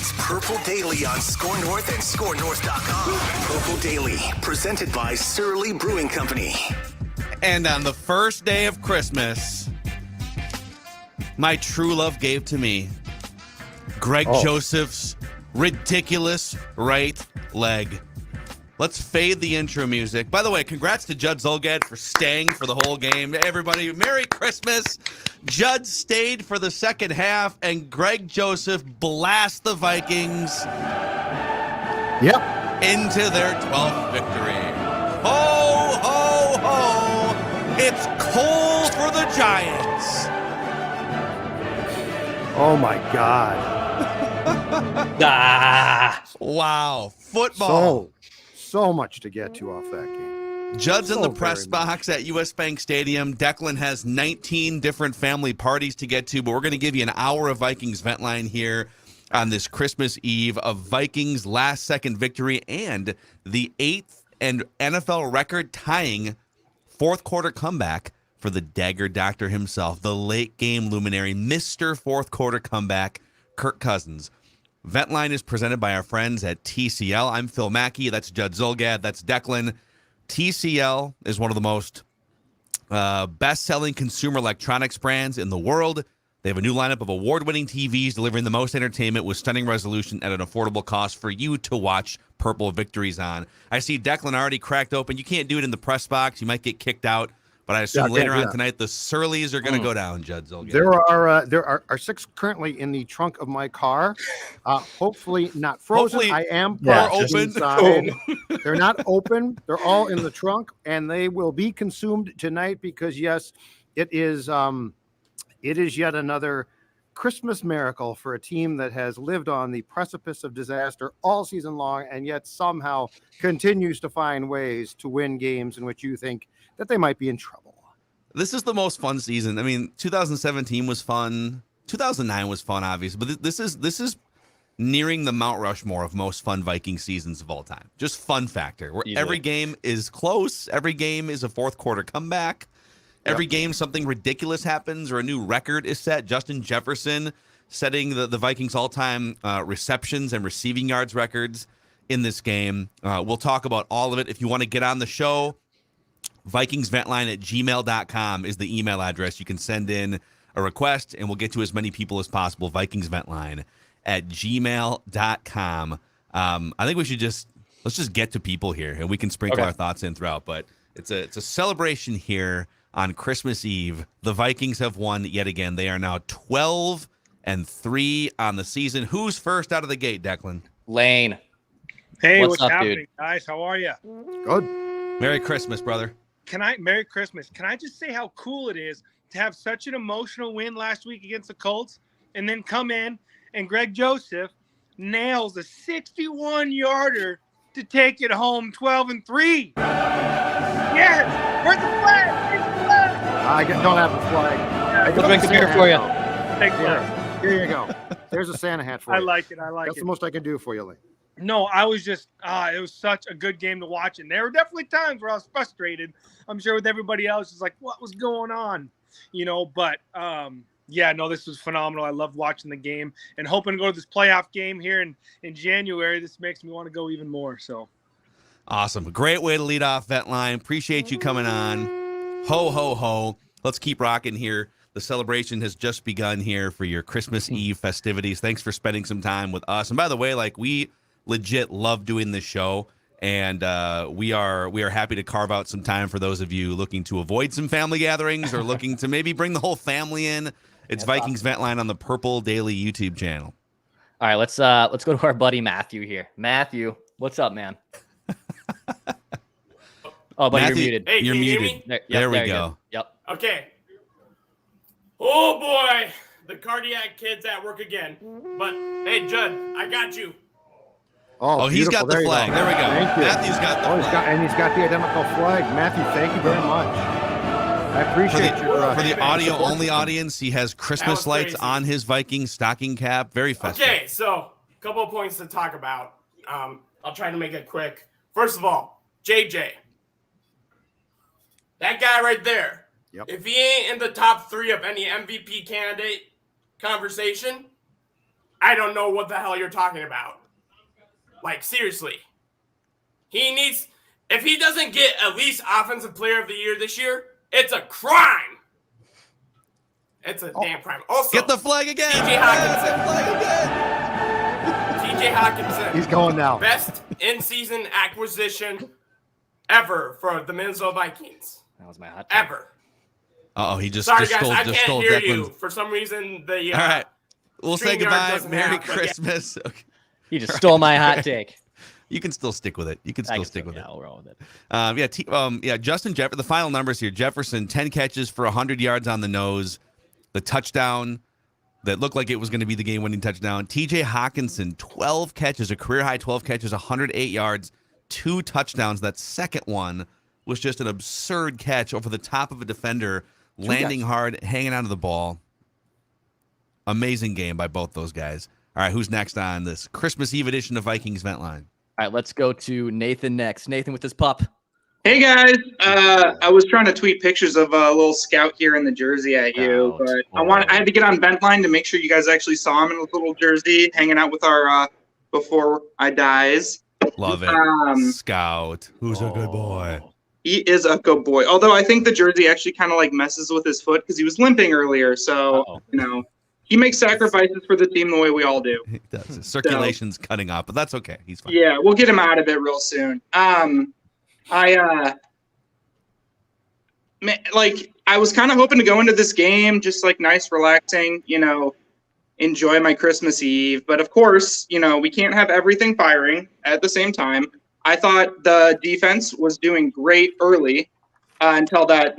It's Purple Daily on Score North and ScoreNorth.com. Purple Daily, presented by Surly Brewing Company. And on the first day of Christmas, my true love gave to me Greg Joseph's ridiculous right leg. Let's fade the intro music. By the way, congrats to Judd Zulgad for staying for the whole game. Everybody, Merry Christmas. Judd stayed for the second half, and Greg Joseph blast the Vikings into their 12th victory. Ho, ho, ho. It's coal for the Giants. Oh, my God. Wow. Football. So much to get to off that game. Judd's in the press box at US Bank Stadium. Declan has 19 different family parties to get to, but we're going to give you an hour of Vikings Vent Line here on this Christmas Eve of Vikings' last-second victory and the 8th and NFL record tying fourth-quarter comeback for the Dagger Doctor himself, the late-game luminary, Mr. Fourth-Quarter Comeback, Kirk Cousins. Vent Line is presented by our friends at TCL. I'm Phil Mackey. That's Judd Zulgad. That's Declan. TCL is one of the most best-selling consumer electronics brands in the world. They have a new lineup of award-winning TVs delivering the most entertainment with stunning resolution at an affordable cost for you to watch Purple victories on. I see Declan already cracked open. You can't do it in the press box. You might get kicked out. But I assume later on tonight, the Surlies are going to go down, Judd Zulgad. There are 6 currently in the trunk of my car. Hopefully not frozen. Hopefully I am open. Inside. They're not open. They're all in the trunk, and they will be consumed tonight because, yes, it is yet another Christmas miracle for a team that has lived on the precipice of disaster all season long and yet somehow continues to find ways to win games in which you think that they might be in trouble. This is the most fun season. I mean, 2017 was fun. 2009 was fun, obviously. But this is nearing the Mount Rushmore of most fun Viking seasons of all time. Just fun factor. Where every game is close. Every game is a fourth-quarter comeback. Every game something ridiculous happens or a new record is set. Justin Jefferson setting the Vikings all-time receptions and receiving yards records in this game. We'll talk about all of it. If you want to get on the show, VikingsVentline@gmail.com is the email address. You can send in a request, and we'll get to as many people as possible. VikingsVentline@gmail.com. I think we should let's just get to people here, and we can sprinkle our thoughts in throughout. But it's a celebration here on Christmas Eve. The Vikings have won yet again. They are now 12-3 on the season. Who's first out of the gate, Declan? Lane. Hey, what's up, happening, dude? guys? How are you? Good. Merry Christmas, brother. Merry Christmas. Can I just say how cool it is to have such an emotional win last week against the Colts and then come in and Greg Joseph nails a 61-yarder to take it home 12-3. Yes! Where's the flag? Where's the flag? I don't have a flag. We'll drink the beer for you. Thanks, Here you go. There's a Santa hat for you. I like it. That's the most I can do for you, Lee. No, I was just, it was such a good game to watch. And there were definitely times where I was frustrated. I'm sure with everybody else, just like, what was going on? But this was phenomenal. I loved watching the game and hoping to go to this playoff game here in January. This makes me want to go even more. So awesome. Great way to lead off Vent Line. Appreciate you coming on. Ho, ho, ho. Let's keep rocking here. The celebration has just begun here for your Christmas Eve festivities. Thanks for spending some time with us. And by the way, we legit love doing this show, and we are happy to carve out some time for those of you looking to avoid some family gatherings or looking to maybe bring the whole family in. It's Vikings Vent Line on the Purple Daily YouTube channel. All right, let's go to our buddy Matthew here. Matthew, what's up, man? Oh, buddy, Matthew, you're muted. Hey, you're can you muted. hear me? There we go. Yep. Okay. Oh boy, the cardiac kid's at work again. But hey, Judd, I got you. Oh, he's got the flag. There we go. Thank you. Matthew's got the flag. He's got the identical flag. Matthew, thank you very much. I appreciate for the audio-only audience, he has Christmas lights on his Viking stocking cap. Very festive. Okay, so a couple of points to talk about. I'll try to make it quick. First of all, JJ. That guy right there. Yep. If he ain't in the top 3 of any MVP candidate conversation, I don't know what the hell you're talking about. Like, seriously. He needs, if he doesn't get at least Offensive Player of the Year this year, it's a crime. It's a damn crime. Also, Get the flag again. TJ Hawkinson. TJ Hawkinson. He's going now. Best in-season acquisition ever for the Minnesota Vikings. That was my hot take. Ever. Uh-oh, he just Sorry, just guys, I stole can't hear Declan's. you. For some reason, the All right. We'll say StreamYard goodbye. doesn't Merry have, but yeah. Christmas. Okay. He just stole my hot take. You can still stick with it. You can I still can stick with it. I'll roll with it. Justin Jefferson. The final numbers here: Jefferson 10 catches for 100 yards on the nose, the touchdown that looked like it was going to be the game-winning touchdown. TJ Hawkinson 12 catches, a career high 12 catches, 108 yards, 2 touchdowns. That second one was just an absurd catch over the top of a defender, landing hard, hanging onto the ball. Amazing game by both those guys. All right, who's next on this Christmas Eve edition of Vikings Vent Line? All right, let's go to Nathan next. Nathan with his pup. Hey guys, I was trying to tweet pictures of a little scout here in the jersey at you, but I had to get on Ventline to make sure you guys actually saw him in a little jersey, hanging out with our before I dies. Love it. Scout, who's a good boy. He is a good boy. Although I think the jersey actually kind of like messes with his foot because he was limping earlier. So he makes sacrifices for the team the way we all do. He does. His circulation's cutting off, but that's okay. He's fine. Yeah, we'll get him out of it real soon. I was kind of hoping to go into this game just like nice, relaxing, enjoy my Christmas Eve. But of course, we can't have everything firing at the same time. I thought the defense was doing great early until that,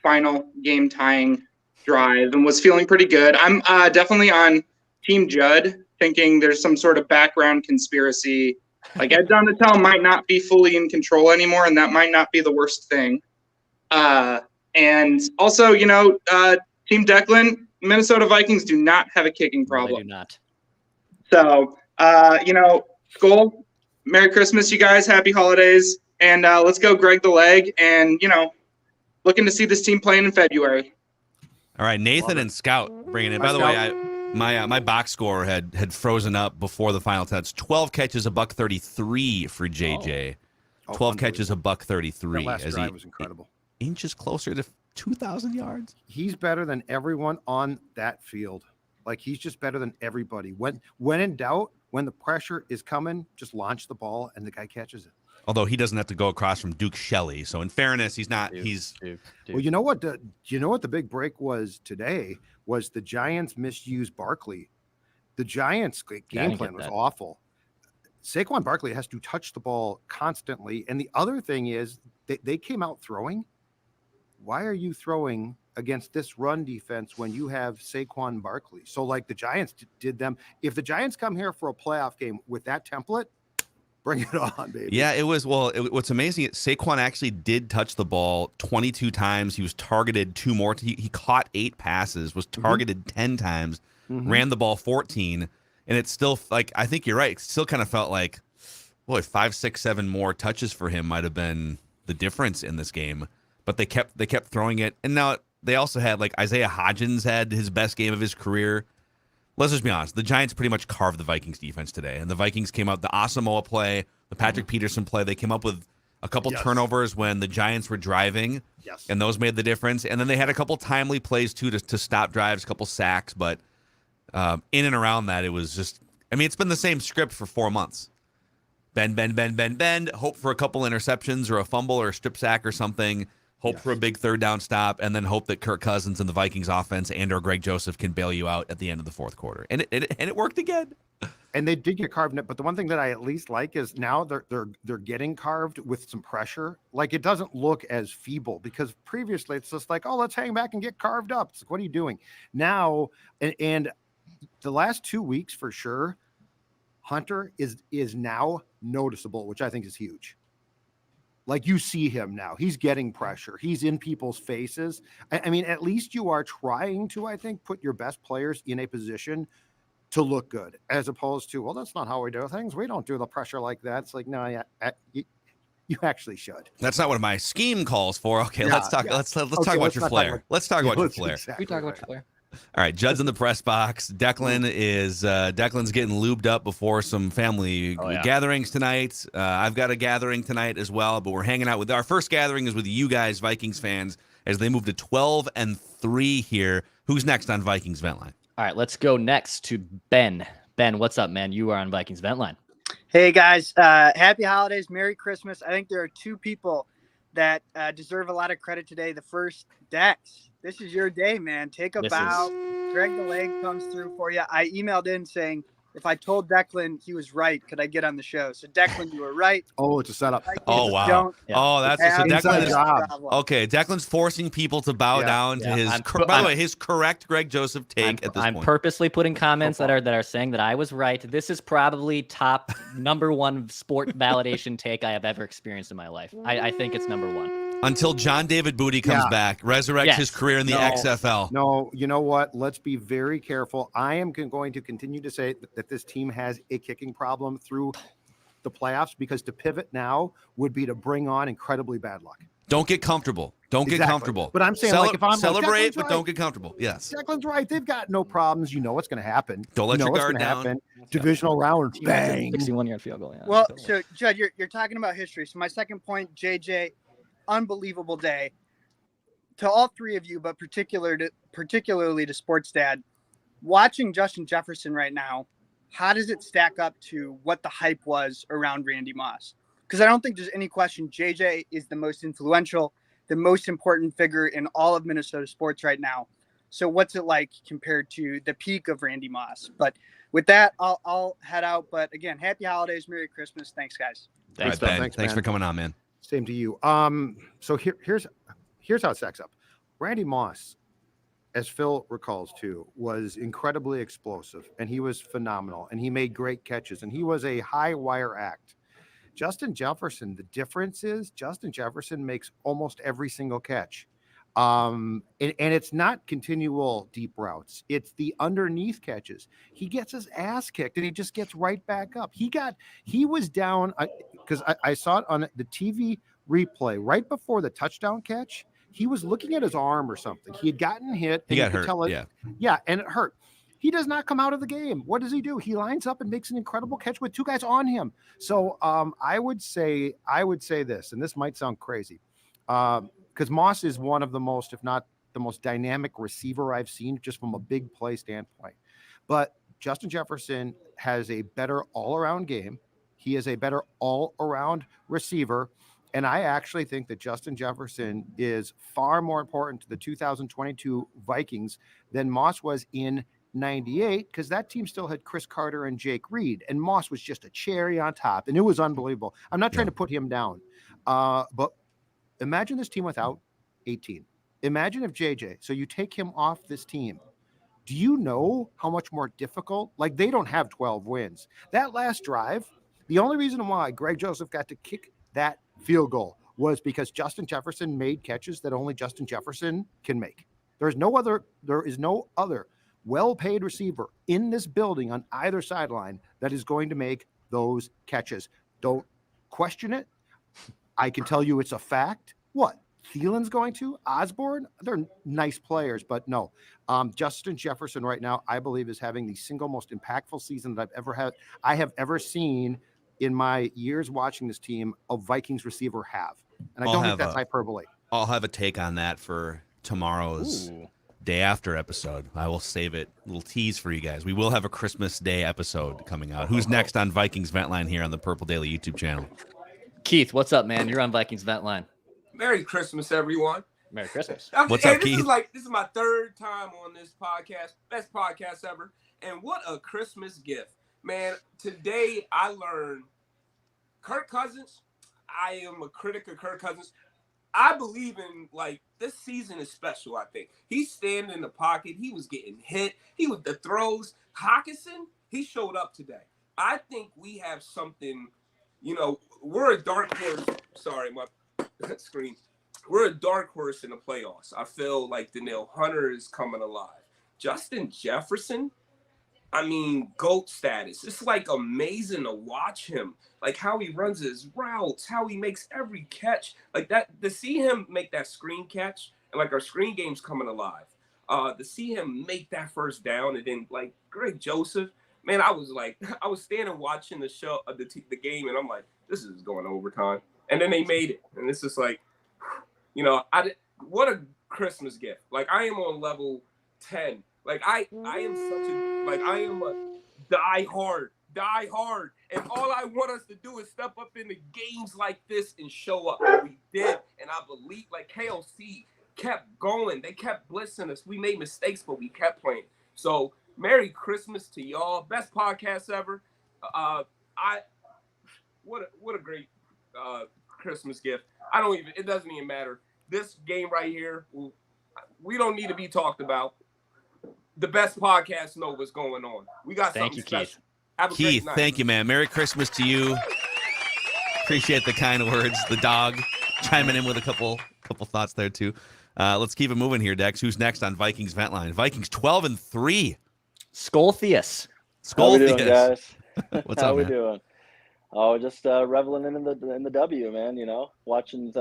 final game tying drive and was feeling pretty good. I'm definitely on Team Judd, thinking there's some sort of background conspiracy. Like Ed Donatel might not be fully in control anymore, and that might not be the worst thing. And also, Team Declan, Minnesota Vikings do not have a kicking problem. They do not. So, Skull, Merry Christmas, you guys. Happy holidays. And let's go Greg the Leg. And, looking to see this team playing in February. All right, Nathan and Scout bringing it. By the way, my box score had frozen up before the final touch. 12 catches, $133 for JJ. 12 catches, $133. That last drive was incredible. Inches closer to 2,000 yards. He's better than everyone on that field. Like, he's just better than everybody. When in doubt, when the pressure is coming, just launch the ball and the guy catches it. Although he doesn't have to go across from Duke Shelley. So in fairness, he's not. Duke. Well, you know what? The big break was today was the Giants misused Barkley. The Giants' game plan was awful. Saquon Barkley has to touch the ball constantly. And the other thing is they came out throwing. Why are you throwing against this run defense when you have Saquon Barkley? So like the Giants did them. If the Giants come here for a playoff game with that template, bring it on, baby. Yeah, it was. Well, what's amazing, Saquon actually did touch the ball 22 times. He was targeted 2 more. He caught 8 passes, was targeted 10 times, ran the ball 14. And it's still, like, I think you're right. It still kind of felt like, boy, 5, 6, 7 more touches for him might have been the difference in this game. But they kept throwing it. And now they also had, like, Isaiah Hodgins had his best game of his career. Let's just be honest. The Giants pretty much carved the Vikings defense today. And the Vikings came out, the Asamoah play, the Patrick Peterson play, they came up with a couple turnovers when the Giants were driving. Yes. And those made the difference. And then they had a couple timely plays, too, to stop drives, a couple sacks. But in and around that, it was just, I mean, it's been the same script for 4 months. Bend, hope for a couple interceptions or a fumble or a strip sack or something. Hope for a big third down stop, and then hope that Kirk Cousins and the Vikings offense and or Greg Joseph can bail you out at the end of the fourth quarter. And it worked again. And they did get carved in it, but the one thing that I at least like is now they're getting carved with some pressure. Like, it doesn't look as feeble, because previously it's just like, oh, let's hang back and get carved up. It's like, what are you doing now? And the last 2 weeks for sure, Hunter is now noticeable, which I think is huge. Like, you see him now. He's getting pressure. He's in people's faces. I mean, at least you are trying to, I think, put your best players in a position to look good, as opposed to, well, that's not how we do things. We don't do the pressure like that. It's like, no, you actually should. That's not what my scheme calls for. Okay, let's talk. Let's talk about your flair. Let's talk about your flair. We talk about your flair. All right, Judd's in the press box. Declan's getting lubed up before some family gatherings tonight. I've got a gathering tonight as well, but we're hanging out with our first gathering is with you guys, Vikings fans, as they move to 12-3 here. Who's next on Vikings Vent Line? All right, let's go next to Ben. Ben, what's up, man? You are on Vikings Vent Line. Hey guys, happy holidays, Merry Christmas. I think there are two people that deserve a lot of credit today. The first, Dex. This is your day, man. Take a bow. Greg the Leg comes through for you. I emailed in saying if I told Declan he was right, could I get on the show? So Declan, you were right. Oh, it's a setup. Oh, wow. Oh, that's so Declan is, okay. Declan's forcing people to bow down to his. By the way, his correct Greg Joseph take at this point. I'm purposely putting comments that are saying that I was right. This is probably top number one sport validation take I have ever experienced in my life. I think it's number one. Until John David Booty comes back, resurrects his career in the XFL. No, you know what? Let's be very careful. I am going to continue to say that this team has a kicking problem through the playoffs, because to pivot now would be to bring on incredibly bad luck. Don't get comfortable. Don't get comfortable. But I'm saying, like, if I'm celebrate, like, but don't get comfortable. Yes. Declan's right. They've got no problems. You know what's going to happen. Don't let your guard down. Divisional round. Bang. 61-yard field goal. Yeah. Well, so Judd, you're talking about history. So my second point, JJ, unbelievable day to all three of you, but particularly to Sports Dad. Watching Justin Jefferson right now, how does it stack up to what the hype was around Randy Moss? Because I don't think there's any question JJ is the most influential, the most important figure in all of Minnesota sports right now. So what's it like compared to the peak of Randy Moss? But with that, I'll head out. But again, happy holidays, Merry Christmas. Thanks, guys. Thanks, Ben. Thanks for coming on, man. Same to you. So here's how it stacks up. Randy Moss, as Phil recalls too, was incredibly explosive, and he was phenomenal, and he made great catches, and he was a high wire act. Justin Jefferson, the difference is Justin Jefferson makes almost every single catch. And it's not continual deep routes. It's the underneath catches. He gets his ass kicked and he just gets right back up. He was down because I saw it on the TV replay right before the touchdown catch. He was looking at his arm or something. He had gotten hit. He got hurt. Yeah, and it hurt. He does not come out of the game. What does he do? He lines up and makes an incredible catch with two guys on him. So I would say this, and this might sound crazy, because Moss is one of the most, if not the most dynamic receiver I've seen, just from a big play standpoint. But Justin Jefferson has a better all-around game. He is a better all-around receiver. And I actually think that Justin Jefferson is far more important to the 2022 Vikings than Moss was in 98, because that team still had Chris Carter and Jake Reed, and Moss was just a cherry on top, and it was unbelievable. I'm not trying to put him down, but imagine this team without 18. Imagine if JJ, so you take him off this team. Do you know how much more difficult? Like, they don't have 12 wins. That last drive, the only reason why Greg Joseph got to kick that field goal was because Justin Jefferson made catches that only Justin Jefferson can make. There is no other well-paid receiver in this building on either sideline that is going to make those catches. Don't question it. I can tell you it's a fact. What? Thielen's going to? Osborne? They're nice players, but no. Justin Jefferson right now, I believe, is having the single most impactful season that I have ever seen in my years watching this team a Vikings receiver have. And I don't think that's hyperbole. I'll have a take on that for tomorrow's day after episode. I will save it. A little tease for you guys. We will have a Christmas Day episode coming out. Who's next on Vikings Vent Line here on the Purple Daily YouTube channel? Keith, what's up, man? You're on Vikings Vent Line. Merry Christmas, everyone. Merry Christmas. What's up, Keith? This is my third time on this podcast. Best podcast ever. And what a Christmas gift. Man, today I learned Kirk Cousins. I am a critic of Kirk Cousins. I believe in, like, this season is special, I think. He's standing in the pocket. He was getting hit. He was the throws. Hawkinson, he showed up today. I think we have something, we're a dark horse. Sorry, my screen. We're a dark horse in the playoffs. I feel like Danielle Hunter is coming alive. Justin Jefferson, GOAT status. It's like amazing to watch him, like how he runs his routes, how he makes every catch, like that. To see him make that screen catch, and like our screen game's coming alive. To see him make that first down, and then like Greg Joseph, man, I was standing watching the show, the game, and I'm like, this is going overtime. And then they made it, and it's just like, what a Christmas gift. Like, I am on level 10. Like, I am a die hard. And all I want us to do is step up into games like this and show up. And we did. And I believe, like, KLC kept going. They kept blitzing us. We made mistakes, but we kept playing. So, Merry Christmas to y'all. Best podcast ever. What a great Christmas gift. It doesn't even matter. This game right here, we don't need to be talked about. The best podcast know what's going on. We got something special. Keith. Have a Keith, great night. thank you, man. Merry Christmas to you. Appreciate the kind words. The dog chiming in with a couple thoughts there too. Let's keep it moving here, Dex. Who's next on Vikings Vent Line? Vikings 12-3. Scoltheus. How we doing, guys? What's How up, we man? doing? Oh, just reveling in the W, man. Watching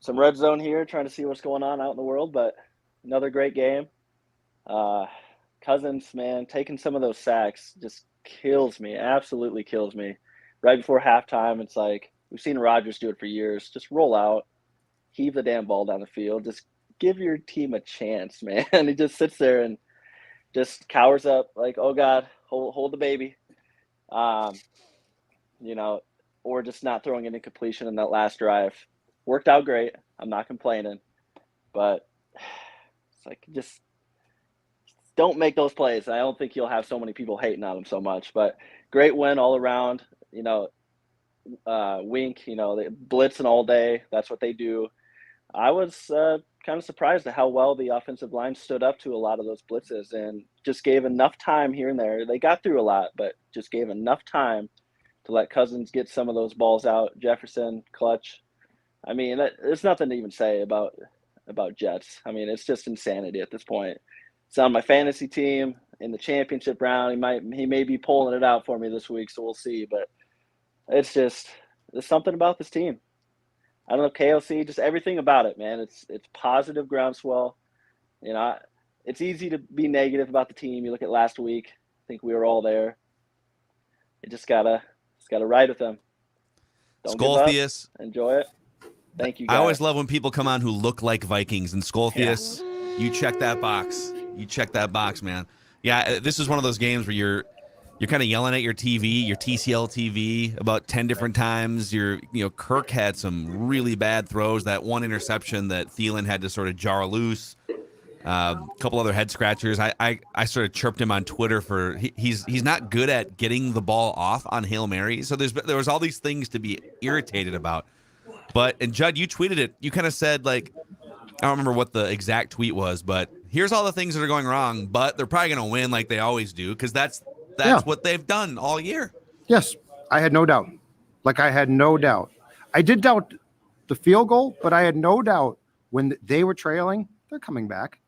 some red zone here, trying to see what's going on out in the world. But another great game. Cousins, man, taking some of those sacks just kills me. Absolutely kills me. Right before halftime, it's like we've seen Rodgers do it for years. Just roll out, heave the damn ball down the field. Just give your team a chance, man. He just sits there and just cowers up like, oh God, hold the baby. Or just not throwing an incompletion in that last drive. Worked out great. I'm not complaining. But it's like, just don't make those plays. I don't think you'll have so many people hating on him so much. But great win all around. Wink, they blitzing all day. That's what they do. I was kind of surprised at how well the offensive line stood up to a lot of those blitzes and just gave enough time here and there. They got through a lot, but just gave enough time to let Cousins get some of those balls out. Jefferson, clutch. I mean, there's nothing to even say about Jets. I mean, it's just insanity at this point. It's on my fantasy team in the championship round. He may be pulling it out for me this week, so we'll see. But there's something about this team. I don't know, KLC, just everything about it, man. It's positive groundswell. It's easy to be negative about the team. You look at last week. I think we were all there. You just gotta ride with them. Don't Scoltheus. give up. Enjoy it. Thank you, guys. I always love when people come on who look like Vikings. And Scoltheus, you check that box. You check that box, man. Yeah, this is one of those games where you're kind of yelling at your TV, your TCL TV, about 10 different times. Kirk had some really bad throws. That one interception that Thielen had to sort of jar loose. A couple other head scratchers. I sort of chirped him on Twitter for he's not good at getting the ball off on Hail Mary. So there was all these things to be irritated about. And Judd, you tweeted it. You kind of said, like, I don't remember what the exact tweet was, but here's all the things that are going wrong, but they're probably going to win like they always do because that's what they've done all year. Yes, I had no doubt. I had no doubt. I did doubt the field goal, but I had no doubt when they were trailing, they're coming back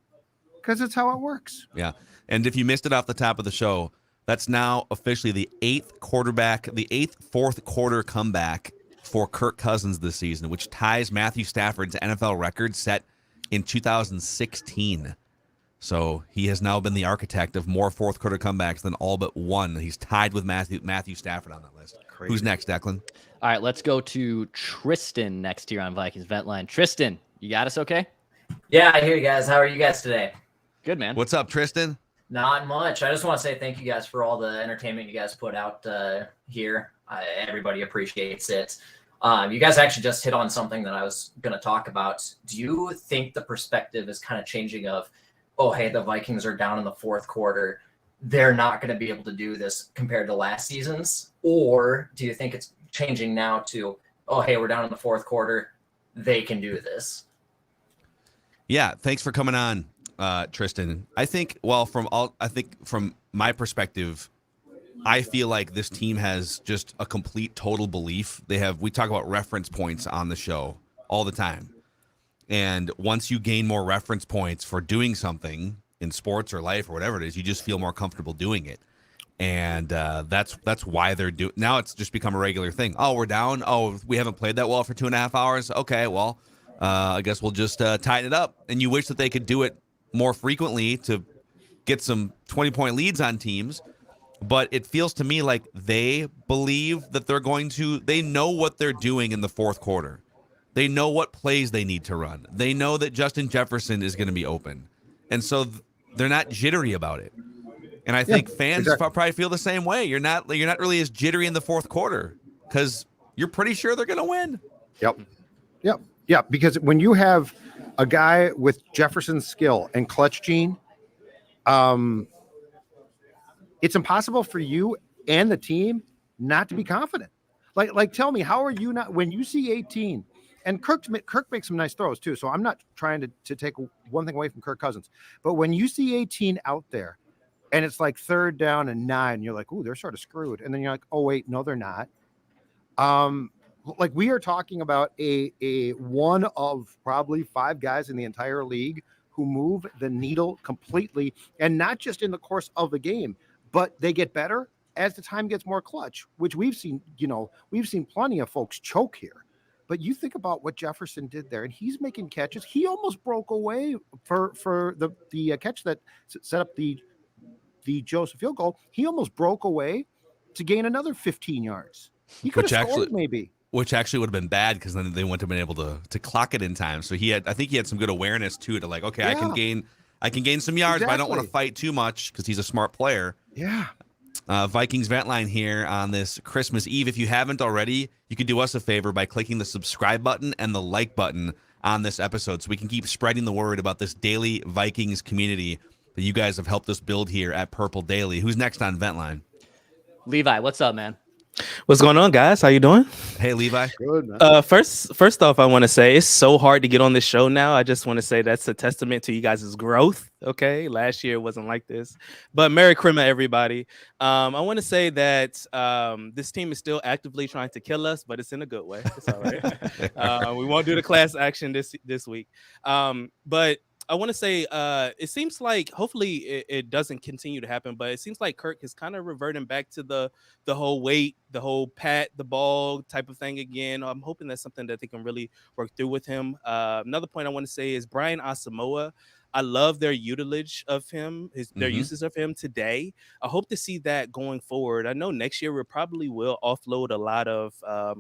because it's how it works. Yeah. And if you missed it off the top of the show, that's now officially the eighth fourth quarter comeback for Kirk Cousins this season, which ties Matthew Stafford's NFL record set in 2016. So he has now been the architect of more fourth quarter comebacks than all but one. He's tied with Matthew Stafford on that list. Crazy. Who's next, Declan? All right, let's go to Tristan next here on Vikings Vent Line. Tristan, you got us okay? Yeah, I hear you guys. How are you guys today? Good, man. What's up, Tristan? Not much. I just want to say thank you guys for all the entertainment you guys put out here. Everybody appreciates it. You guys actually just hit on something that I was going to talk about. Do you think the perspective is kind of changing of, oh, hey, the Vikings are down in the fourth quarter. They're not going to be able to do this compared to last season's? Or do you think it's changing now to, oh, hey, we're down in the fourth quarter. They can do this? Yeah, thanks for coming on, Tristan. I think from my perspective, I feel like this team has just a complete total belief. We talk about reference points on the show all the time. And once you gain more reference points for doing something in sports or life or whatever it is, you just feel more comfortable doing it. And that's why they're doing. Now it's just become a regular thing. Oh, we're down. Oh, we haven't played that well for 2.5 hours. Okay, well, I guess we'll just tighten it up. And you wish that they could do it more frequently to get some 20-point leads on teams. But it feels to me like they believe that they know what they're doing in the fourth quarter. They know what plays they need to run. They know that Justin Jefferson is going to be open. And so they're not jittery about it. And I think fans probably feel the same way. You're not really as jittery in the fourth quarter because you're pretty sure they're going to win. Yep. Yeah, because when you have a guy with Jefferson's skill and clutch gene, it's impossible for you and the team not to be confident. Like, tell me, how are you not when you see 18? And Kirk makes some nice throws too. So I'm not trying to take one thing away from Kirk Cousins, but when you see 18 out there, and it's like 3rd down and 9, you're like, ooh, they're sort of screwed. And then you're like, oh wait, no, they're not. Like we are talking about a one of probably 5 guys in the entire league who move the needle completely, and not just in the course of the game, but they get better as the time gets more clutch, which we've seen plenty of folks choke here. But you think about what Jefferson did there, and he's making catches. He almost broke away for the catch that set up the Joseph field goal. He almost broke away to gain another 15 yards. He could have scored maybe. Which actually would have been bad because then they wouldn't have been able to clock it in time. So I think he had some good awareness too to like, okay, I can gain some yards, but I don't want to fight too much because he's a smart player. Yeah. Vikings Vent Line here on this Christmas Eve. If you haven't already, you could do us a favor by clicking the subscribe button and the like button on this episode so we can keep spreading the word about this daily Vikings community that you guys have helped us build here at Purple Daily. Who's next on Vent Line? Levi, what's up, man? What's going on, guys? How you doing? Hey, Levi. Good, man. First off, I want to say it's so hard to get on this show now. I just want to say that's a testament to you guys' growth. Okay, last year it wasn't like this, but Merry Christmas, everybody. I want to say that this team is still actively trying to kill us, but it's in a good way. It's all right. We won't do the class action this week, but I want to say it seems like hopefully it doesn't continue to happen, but it seems like Kirk is kind of reverting back to the whole wait, the whole pat the ball type of thing again. I'm hoping that's something that they can really work through with him. Another point I want to say is Brian Asamoah. I love their utilage of him, their uses of him today. I hope to see that going forward. I know next year we probably will offload a lot of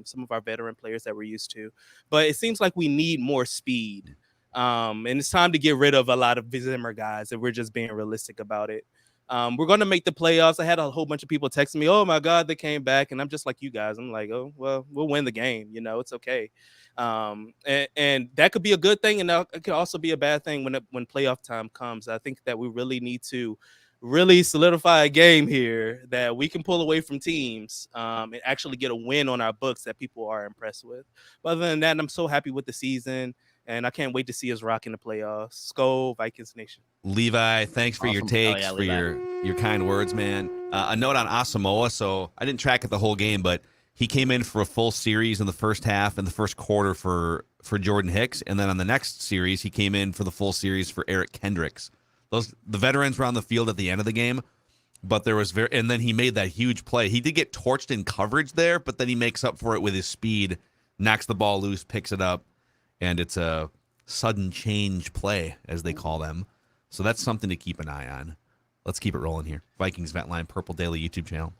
some of our veteran players that we're used to, but it seems like we need more speed. And it's time to get rid of a lot of Zimmer guys, and we're just being realistic about it. We're going to make the playoffs. I had a whole bunch of people texting me, oh my God, they came back. And I'm just like you guys. I'm like, oh, well, we'll win the game. You know, it's okay. And that could be a good thing. And it could also be a bad thing when playoff time comes. I think that we really need to really solidify a game here that we can pull away from teams and actually get a win on our books that people are impressed with. But other than that, I'm so happy with the season. And I can't wait to see us rock in the playoffs. Skol, Vikings Nation. Levi, thanks for your takes, for your kind words, man. A note on Asamoah. So I didn't track it the whole game, but he came in for a full series in the first half and the first quarter for Jordan Hicks. And then on the next series, he came in for the full series for Eric Kendricks. The veterans were on the field at the end of the game, but there was and then he made that huge play. He did get torched in coverage there, but then he makes up for it with his speed, knocks the ball loose, picks it up. And it's a sudden change play, as they call them. So that's something to keep an eye on. Let's keep it rolling here. Vikings Vent Line, Purple Daily YouTube channel.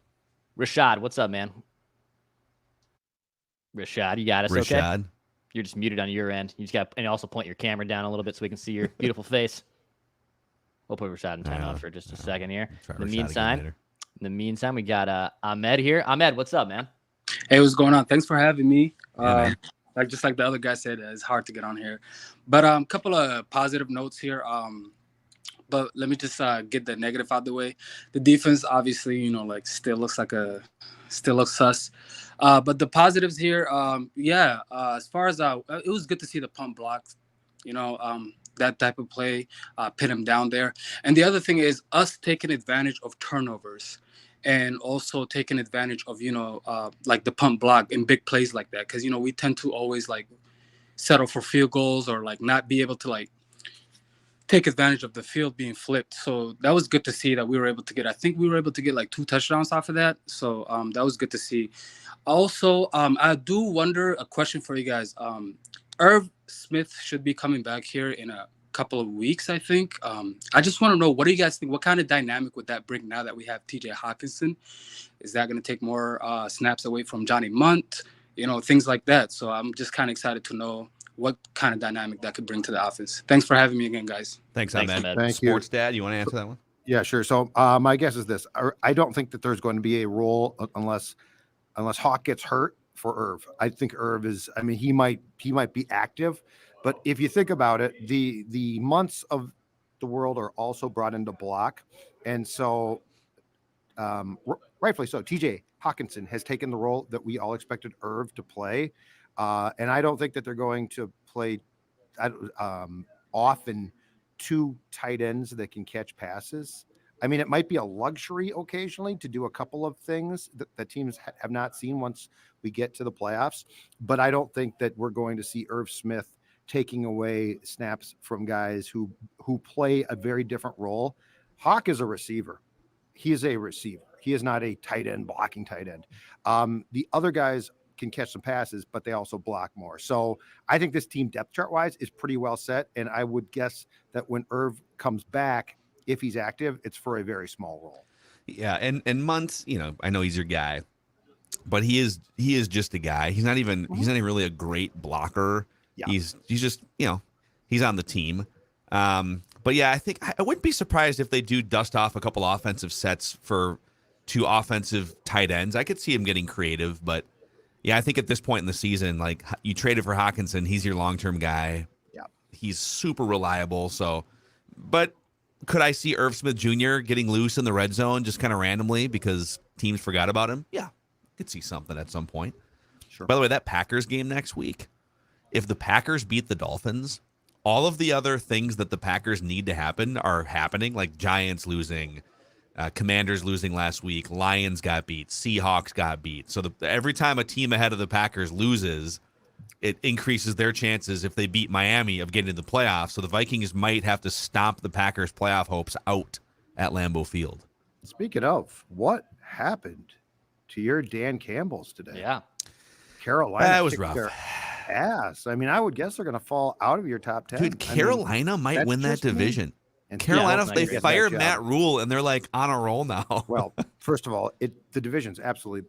Rashad, what's up, man? Rashad, you got us, Rashad. Okay? You're just muted on your end. You just got, and also point your camera down a little bit so we can see your beautiful face. We'll put Rashad in timeout for just a second here. In the meantime, we got Ahmed here. Ahmed, what's up, man? Hey, what's going on? Thanks for having me. Yeah, Just like the other guy said, it's hard to get on here. But a couple of positive notes here. But let me just get the negative out of the way. The defense, obviously, still looks sus. But the positives here, as far as it was good to see the pump blocks, that type of play, pin him down there. And the other thing is us taking advantage of turnovers. And also taking advantage of, like the pump block in big plays like that. Because, we tend to always, settle for field goals or, not be able to, take advantage of the field being flipped. So that was good to see that we were able to get. I think we were able to get, 2 touchdowns off of that. So that was good to see. Also, I do wonder, a question for you guys. Irv Smith should be coming back here in couple of weeks, I think. I just want to know, what do you guys think? What kind of dynamic would that bring now that we have TJ Hawkinson? Is that going to take more snaps away from Johnny Munt? Things like that. So I'm just kind of excited to know what kind of dynamic that could bring to the offense. Thanks for having me again, guys. Thanks, Ahmed. Thank you. Sports Dad, you want to answer that one? Yeah, sure. So my guess is this. I don't think that there's going to be a role unless Hawk gets hurt for Irv. I think Irv is, he might be active, but if you think about it, the months of the world are also brought into block. And so rightfully so, TJ Hawkinson has taken the role that we all expected Irv to play. And I don't think that they're going to play often two tight ends that can catch passes. It might be a luxury occasionally to do a couple of things that teams have not seen once we get to the playoffs. But I don't think that we're going to see Irv Smith taking away snaps from guys who play a very different role. Hawk is a receiver. He is a receiver. He is not a tight end, blocking tight end. The other guys can catch some passes, but they also block more. So I think this team depth chart wise is pretty well set. And I would guess that when Irv comes back, if he's active, it's for a very small role. Yeah. And Muntz, I know he's your guy, but he is just a guy. He's not even really a great blocker. Yeah. He's just, he's on the team. But yeah, I think I wouldn't be surprised if they do dust off a couple offensive sets for two offensive tight ends. I could see him getting creative, but yeah, I think at this point in the season, like, you traded for Hawkinson, he's your long-term guy. Yeah, he's super reliable. So, but could I see Irv Smith Jr. getting loose in the red zone just kind of randomly because teams forgot about him? Yeah, I could see something at some point. Sure. By the way, that Packers game next week, if the Packers beat the Dolphins, all of the other things that the Packers need to happen are happening, like Giants losing, Commanders losing last week, Lions got beat, Seahawks got beat. So every time a team ahead of the Packers loses, it increases their chances, if they beat Miami, of getting to the playoffs. So the Vikings might have to stomp the Packers' playoff hopes out at Lambeau Field. Speaking of, what happened to your Dan Campbells today? Yeah. Carolina. That was rough. Ass. I would guess they're going to fall out of your top 10. Dude, Carolina might win that division. And Carolina, they fired Matt Rule, and they're like on a roll now. Well, first of all, the division's absolutely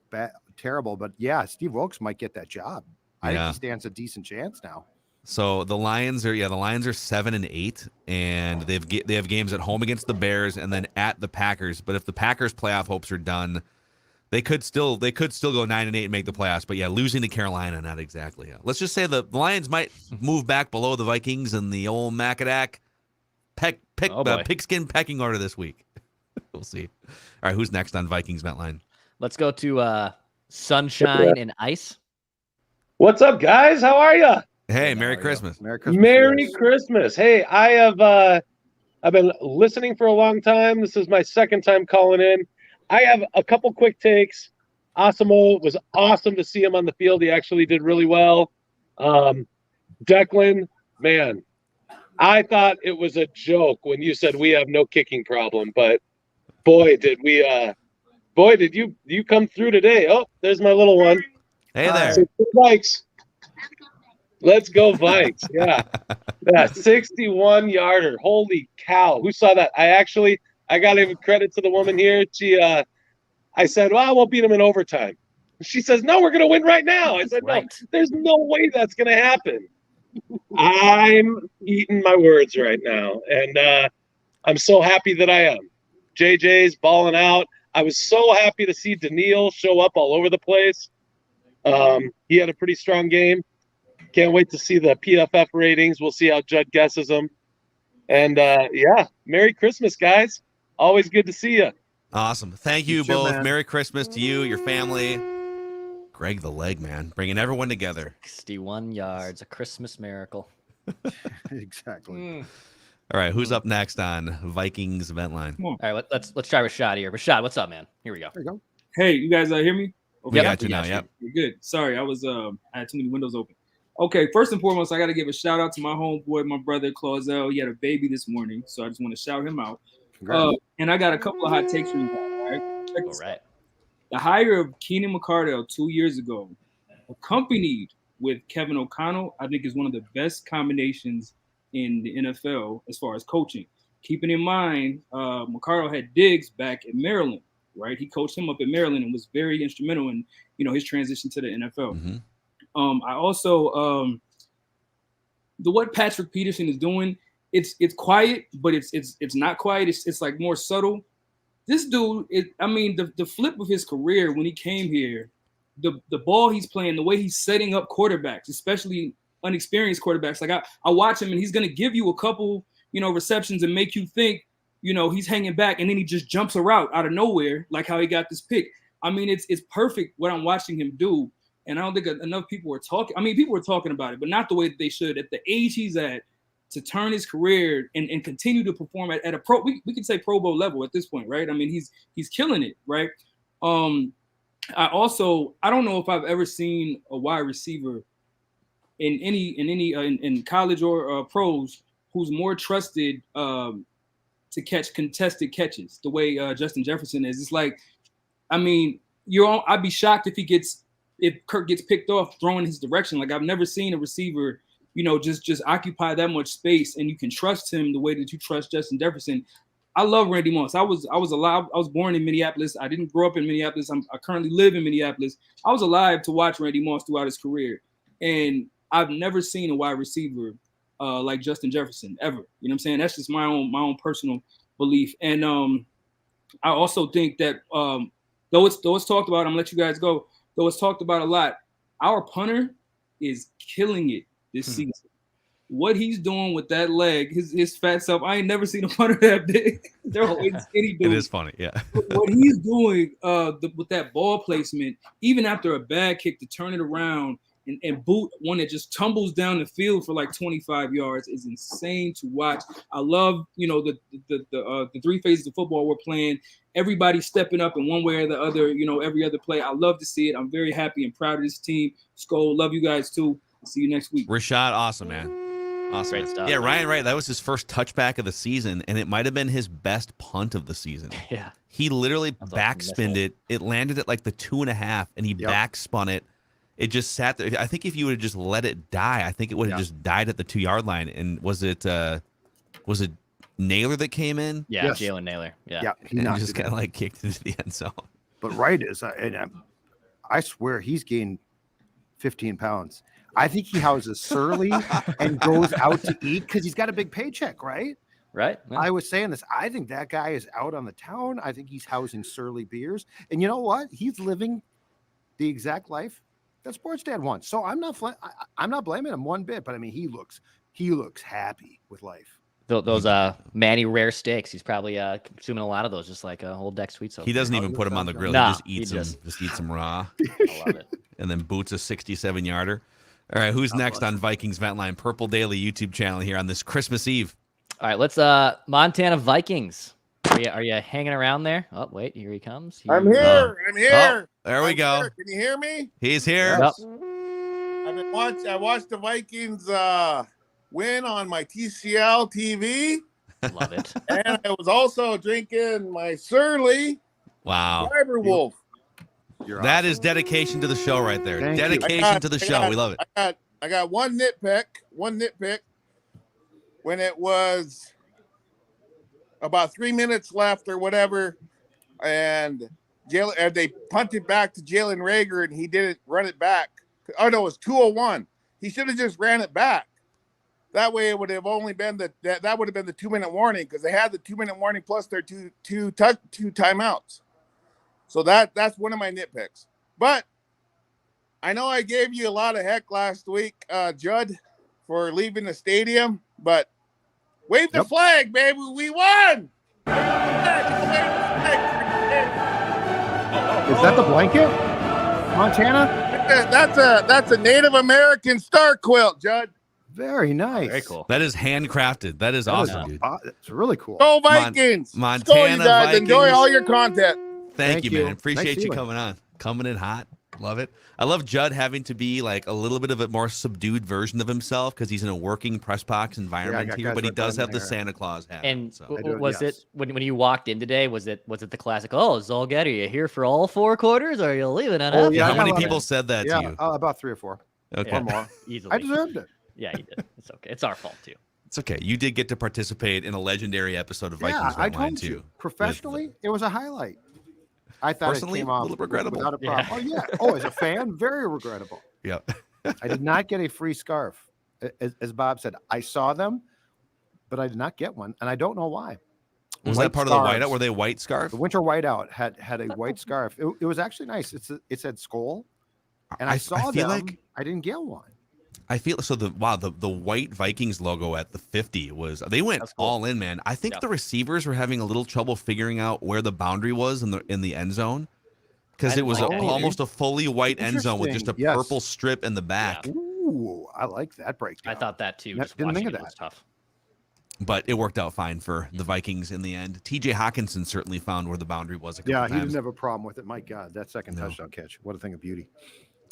terrible. But yeah, Steve Wilkes might get that job. I think he stands a decent chance now. So the Lions are 7-8, and they have games at home against the Bears and then at the Packers. But if the Packers' playoff hopes are done, they could still go 9-8 and make the playoffs. But yeah, losing to Carolina, not exactly. Yeah. Let's just say the Lions might move back below the Vikings in the old Macadac pigskin pecking order this week. We'll see. All right, who's next on Vikings Ventline? Let's go to Sunshine and Ice. What's up, guys? How are you? Hey, Merry Christmas. Merry Christmas. Merry Christmas. Hey, I've been listening for a long time. This is my second time calling in. I have a couple quick takes. Asimo, was awesome to see him on the field. He actually did really well. Declan, man, I thought it was a joke when you said we have no kicking problem, but boy, did you come through today. Oh, there's my little one. Hey there. Vikes. Let's go Vikes. Yeah. That 61-yarder. Holy cow. Who saw that? I got to give credit to the woman here. I said, well, we'll beat them in overtime. She says, no, we're going to win right now. I said, no, there's no way that's going to happen. I'm eating my words right now. And I'm so happy that I am. JJ's balling out. I was so happy to see Daniil show up all over the place. He had a pretty strong game. Can't wait to see the PFF ratings. We'll see how Judd guesses them. And, Merry Christmas, guys. Always good to see you. Awesome. Thank you both. Man. Merry Christmas to you, your family. Greg the Leg, man. Bringing everyone together. 61 yards. A Christmas miracle. Exactly. All right. Who's up next on Vikings Ventline? All right. Let's try Rashad here. Rashad, what's up, man? Here we go. There you go. Hey, you guys hear me? Okay. We got you now. Yep. Good. Sorry. I had too many windows open. Okay, first and foremost, I got to give a shout out to my homeboy, my brother, Clauzel. He had a baby this morning, so I just want to shout him out. And I got a couple of hot takes for you guys, all right? All right. The hire of Keenan McCardell 2 years ago, accompanied with Kevin O'Connell, I think is one of the best combinations in the NFL as far as coaching. Keeping in mind, McCardle had Diggs back in Maryland, right? He coached him up in Maryland and was very instrumental in, his transition to the NFL. I also what Patrick Peterson is doing, it's quiet, but it's not quiet. It's like more subtle. This dude, the flip of his career when he came here, the ball he's playing, the way he's setting up quarterbacks, especially unexperienced quarterbacks. Like I watch him and he's gonna give you a couple, receptions and make you think, he's hanging back, and then he just jumps a route out of nowhere, like how he got this pick. It's perfect what I'm watching him do. And I don't think enough people are talking. People are talking about it, but not the way that they should. At the age he's at, to turn his career and continue to perform at a pro, we could say Pro Bowl level at this point, right? He's killing it, right? I don't know if I've ever seen a wide receiver in college or pros who's more trusted to catch contested catches the way Justin Jefferson is. It's like, I'd be shocked if Kirk gets picked off throwing his direction. Like, I've never seen a receiver, just occupy that much space, and you can trust him the way that you trust Justin Jefferson. I love Randy Moss. I was alive. I was born in Minneapolis. I didn't grow up in Minneapolis. I currently live in Minneapolis. I was alive to watch Randy Moss throughout his career, and I've never seen a wide receiver like Justin Jefferson ever. You know what I'm saying? That's just my own personal belief. And I also think that though it's talked about, I'm gonna let you guys go. Though it's talked about a lot, our punter is killing it this season. What he's doing with that leg, his fat self, I ain't never seen a punter that big. They're always skinny dudes. It is funny, yeah. What he's doing with that ball placement, even after a bad kick, to turn it around and boot one that just tumbles down the field for like 25 yards is insane to watch. I love, the three phases of football we're playing. Everybody stepping up in one way or the other, every other play. I love to see it. I'm very happy and proud of this team. Skull, love you guys too. See you next week. Rashad, awesome, man. Awesome. Great stuff. Yeah, Ryan, right. That was his first touchback of the season, and it might have been his best punt of the season. Yeah. He literally backspinned it. It landed at like the 2.5, and he backspun it. It just sat there. I think if you would have just let it die, I think it would have just died at the 2-yard line. And was it Naylor that came in? Yeah, yes. Jalen Naylor. Yeah. He and just kind of like kicked into the end zone. But Wright is, I swear he's gained 15 pounds. I think he houses Surly and goes out to eat because he's got a big paycheck, right? Right. Yeah. I was saying this. I think that guy is out on the town. I think he's housing Surly beers. And you know what? He's living the exact life that Sports Dad wants. So I'm not blaming him one bit, but he looks happy with life. Those Manny Rare steaks. He's probably consuming a lot of those, just like a whole deck sweet soda. He doesn't even put them on the grill. Nah, he just eats them. Just eats them raw. I love it. And then boots a 67-yarder. All right, who's next on Vikings Vent Line? Purple Daily YouTube channel here on this Christmas Eve. All right, let's Montana Vikings. Are you hanging around there? Oh, wait, here he comes. I'm here. I'm here. Oh, there we go. Here. Can you hear me? He's here. Yep. I watched the Vikings win on my TCL TV. Love it. And I was also drinking my Surly. Wow. Driver Wolf. That is dedication to the show right there. Dedication to the show. We love it. I got one nitpick. When it was about 3 minutes left or whatever, and they punted back to Jalen Reagor, and he didn't run it back. Oh no, it was 2:01. He should have just ran it back. That way, it would have only been that would have been the 2-minute warning, because they had the 2-minute warning plus their two timeouts. So that's one of my nitpicks. But I know I gave you a lot of heck last week, Judd, for leaving the stadium, but wave the flag, baby. We won. Is that the blanket, Montana? That's a Native American star quilt, Judd. Very nice. Very cool. That is handcrafted. That is awesome, dude. It's really cool. Go Vikings. Montana Go, you guys. Vikings. Enjoy all your content. Thank you, man. Appreciate Nice you feeling. coming on. Coming in hot. Love it. I love Judd having to be like a little bit of a more subdued version of himself because he's in a working press box environment here, but he does have the Santa Claus hat. And so. was it when you walked in today? Was it the classic? Oh, Zolgad, are you here for all 4 quarters, or are you leaving at half? How many people said that to you? About 3 or 4. Okay. Or more. Easily. I deserved it. Yeah, you did. It's okay. It's our fault too. It's okay. You did get to participate in a legendary episode of Vikings I Ventline told too. you. Professionally, it was a highlight. I thought Personally, it came a off little regrettable. without a problem. Oh yeah. Oh, as a fan, very regrettable. Yeah. I did not get a free scarf. As Bob said, I saw them, but I did not get one, and I don't know why. Was White that part scarves. of the whiteout? Were they white scarf? The winter whiteout had a white scarf. It was actually nice. It said Skol, and I saw feel them. like I didn't get one. I feel so. The white Vikings logo at the 50 they went all in, man. I think the receivers were having a little trouble figuring out where the boundary was in the end zone because it was almost a fully white end zone with just a purple strip in the back. Ooh, I like that breakdown. I thought that too. Just Didn't think watching of it was that. tough. But it worked out fine for the Vikings in the end. TJ Hawkinson certainly found where the boundary was a couple Yeah, times. he didn't have a problem with it. My God, that second touchdown catch. What a thing of beauty.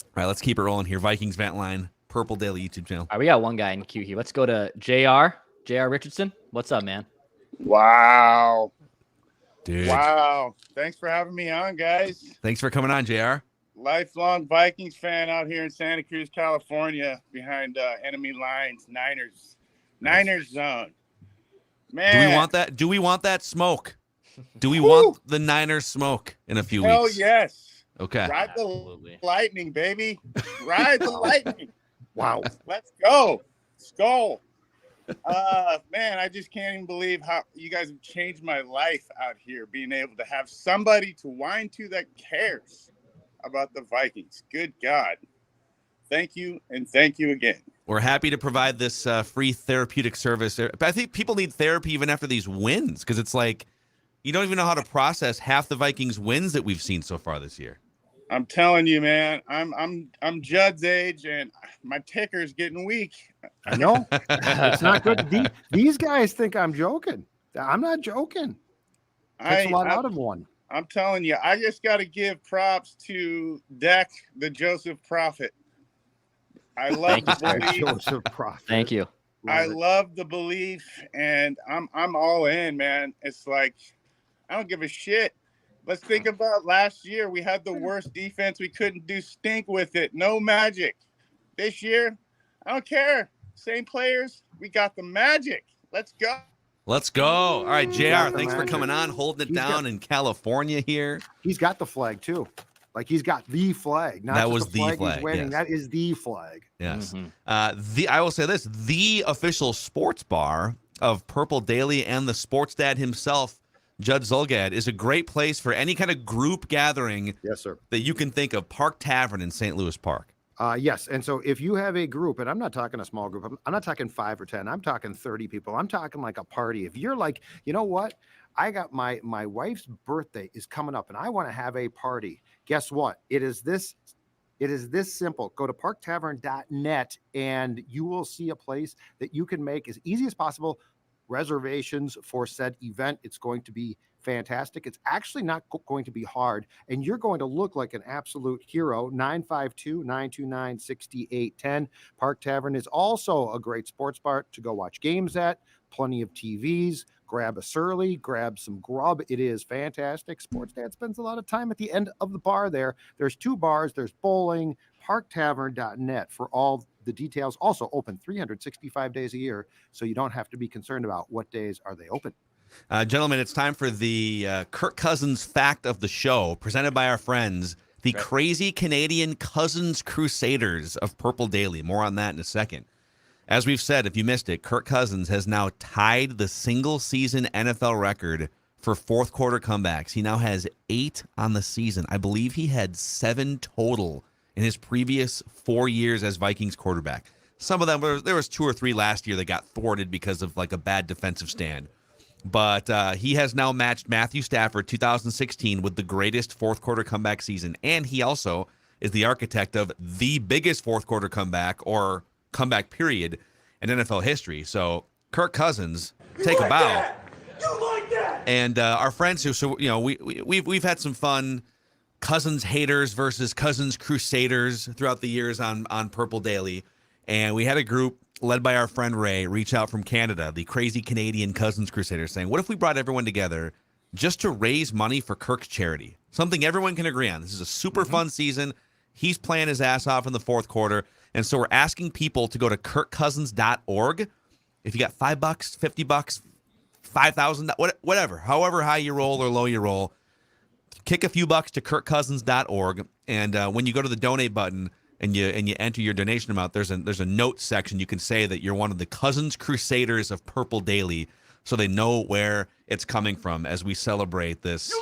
All right, let's keep it rolling here. Vikings Vent Line, Purple Daily YouTube channel. All right, we got one guy in queue here. Let's go to JR Richardson. What's up, man? Wow. Dude. Wow. Thanks for having me on, guys. Thanks for coming on, JR. Lifelong Vikings fan out here in Santa Cruz, California, behind enemy lines, Niners zone. Man. Do we want that? Do we want that smoke? Do we want the Niners smoke in a few Hell weeks? yes. Okay. Ride the lightning, baby. Ride the lightning. Wow. Let's go. Skull. Man, I just can't even believe how you guys have changed my life out here, being able to have somebody to whine to that cares about the Vikings. Good God. Thank you, and thank you again. We're happy to provide this free therapeutic service. But I think people need therapy even after these wins because it's like you don't even know how to process half the Vikings wins that we've seen so far this year. I'm telling you, man, I'm Judd's age, and my ticker's getting weak. I know. It's not good. These guys think I'm joking. I'm not joking. Takes a lot out of one. I'm telling you, I just got to give props to Deck, the Joseph Prophet. I love the belief. Joseph Prophet. Thank you. I love the belief, and I'm all in, man. It's like I don't give a shit. Let's think about last year. We had the worst defense. We couldn't do stink with it. No magic. This year, I don't care. Same players. We got the magic. Let's go. Let's go. All right, JR, got the thanks for magic. coming on, holding it down in California here. He's got the flag too. Like he's got the flag. Not That just was the the flag. flag, He's waving. yes. That is the flag. Yes. I will say this, the official sports bar of Purple Daily and the sports dad himself, Judd Zulgad, is a great place for any kind of group gathering Yes, sir. that you can think of. Park Tavern in St. Louis Park. Yes. And so if you have a group, and I'm not talking a small group, I'm not talking 5 or 10, I'm talking 30 people. I'm talking like a party. If you're like, you know what? I got my wife's birthday is coming up and I want to have a party. Guess what? It is this simple. Go to parktavern.net and you will see a place that you can make as easy as possible reservations for said event. It's going to be fantastic. It's actually not going to be hard, and you're going to look like an absolute hero. 952-929-6810. Park Tavern is also a great sports bar to go watch games at. Plenty of TVs. Grab a surly, grab some grub. It is fantastic. Sports Dad spends a lot of time at the end of the bar there. There's 2 bars. There's bowling. Parktavern.net for all the details. Also open 365 days a year, so you don't have to be concerned about what days are they open. Gentlemen, it's time for the Kirk Cousins fact of the show, presented by our friends, the crazy Canadian Cousins Crusaders of Purple Daily. More on that in a second. As we've said, if you missed it, Kirk Cousins has now tied the single-season NFL record for fourth quarter comebacks. He now has 8 on the season. I believe he had 7 total in his previous 4 years as Vikings quarterback. Some of them, there was 2 or 3 last year that got thwarted because of like a bad defensive stand. But he has now matched Matthew Stafford 2016 with the greatest fourth quarter comeback season. And he also is the architect of the biggest fourth quarter comeback or comeback period in NFL history. So Kirk Cousins, take a bow. And our friends who, so you know, we've had some fun Cousins haters versus Cousins Crusaders throughout the years on Purple Daily. And we had a group led by our friend Ray reach out from Canada, the crazy Canadian Cousins Crusaders, saying, what if we brought everyone together just to raise money for Kirk's charity? Something everyone can agree on. This is a super fun season. He's playing his ass off in the fourth quarter. And so we're asking people to go to kirkcousins.org If you got $5, $50, $5,000, whatever, however high you roll or low you roll, kick a few bucks to kirkcousins.org, and when you go to the donate button and you enter your donation amount, there's a note section. You can say that you're one of the Cousins Crusaders of Purple Daily, so they know where it's coming from as we celebrate this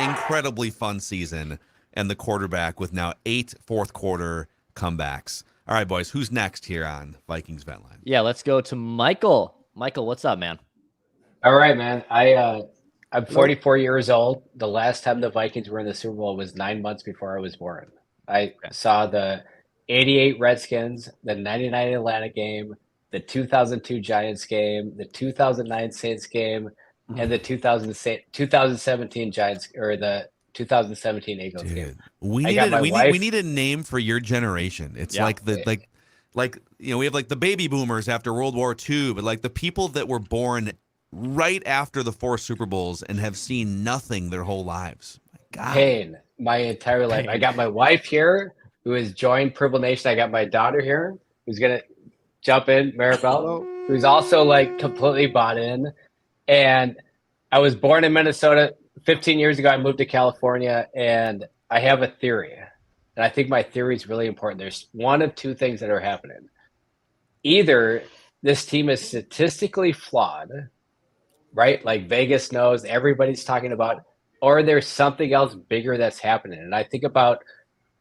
incredibly fun season and the quarterback with now 8 fourth quarter comebacks. All right, boys, who's next here on Vikings Vent Line? Yeah, let's go to Michael. Michael, what's up, man? All right, man. I'm 44 years old. The last time the Vikings were in the Super Bowl was 9 months before I was born. I saw the 88 Redskins, the 99 Atlanta game, the 2002 Giants game, the 2009 Saints game, and the 2017 Giants, or the 2017 Eagles game. We need a name for your generation. It's like we have like the baby boomers after World War II, but like the people that were born right after the 4 Super Bowls and have seen nothing their whole lives. Pain my entire life. I got my wife here who has joined Purple Nation. I got my daughter here who's gonna jump in, Maribel, who's also like completely bought in. And I was born in Minnesota. 15 years ago, I moved to California, and I have a theory. And I think my theory is really important. There's one of two things that are happening. Either this team is statistically flawed, right? Like Vegas knows, everybody's talking about, or there's something else bigger that's happening. And I think about,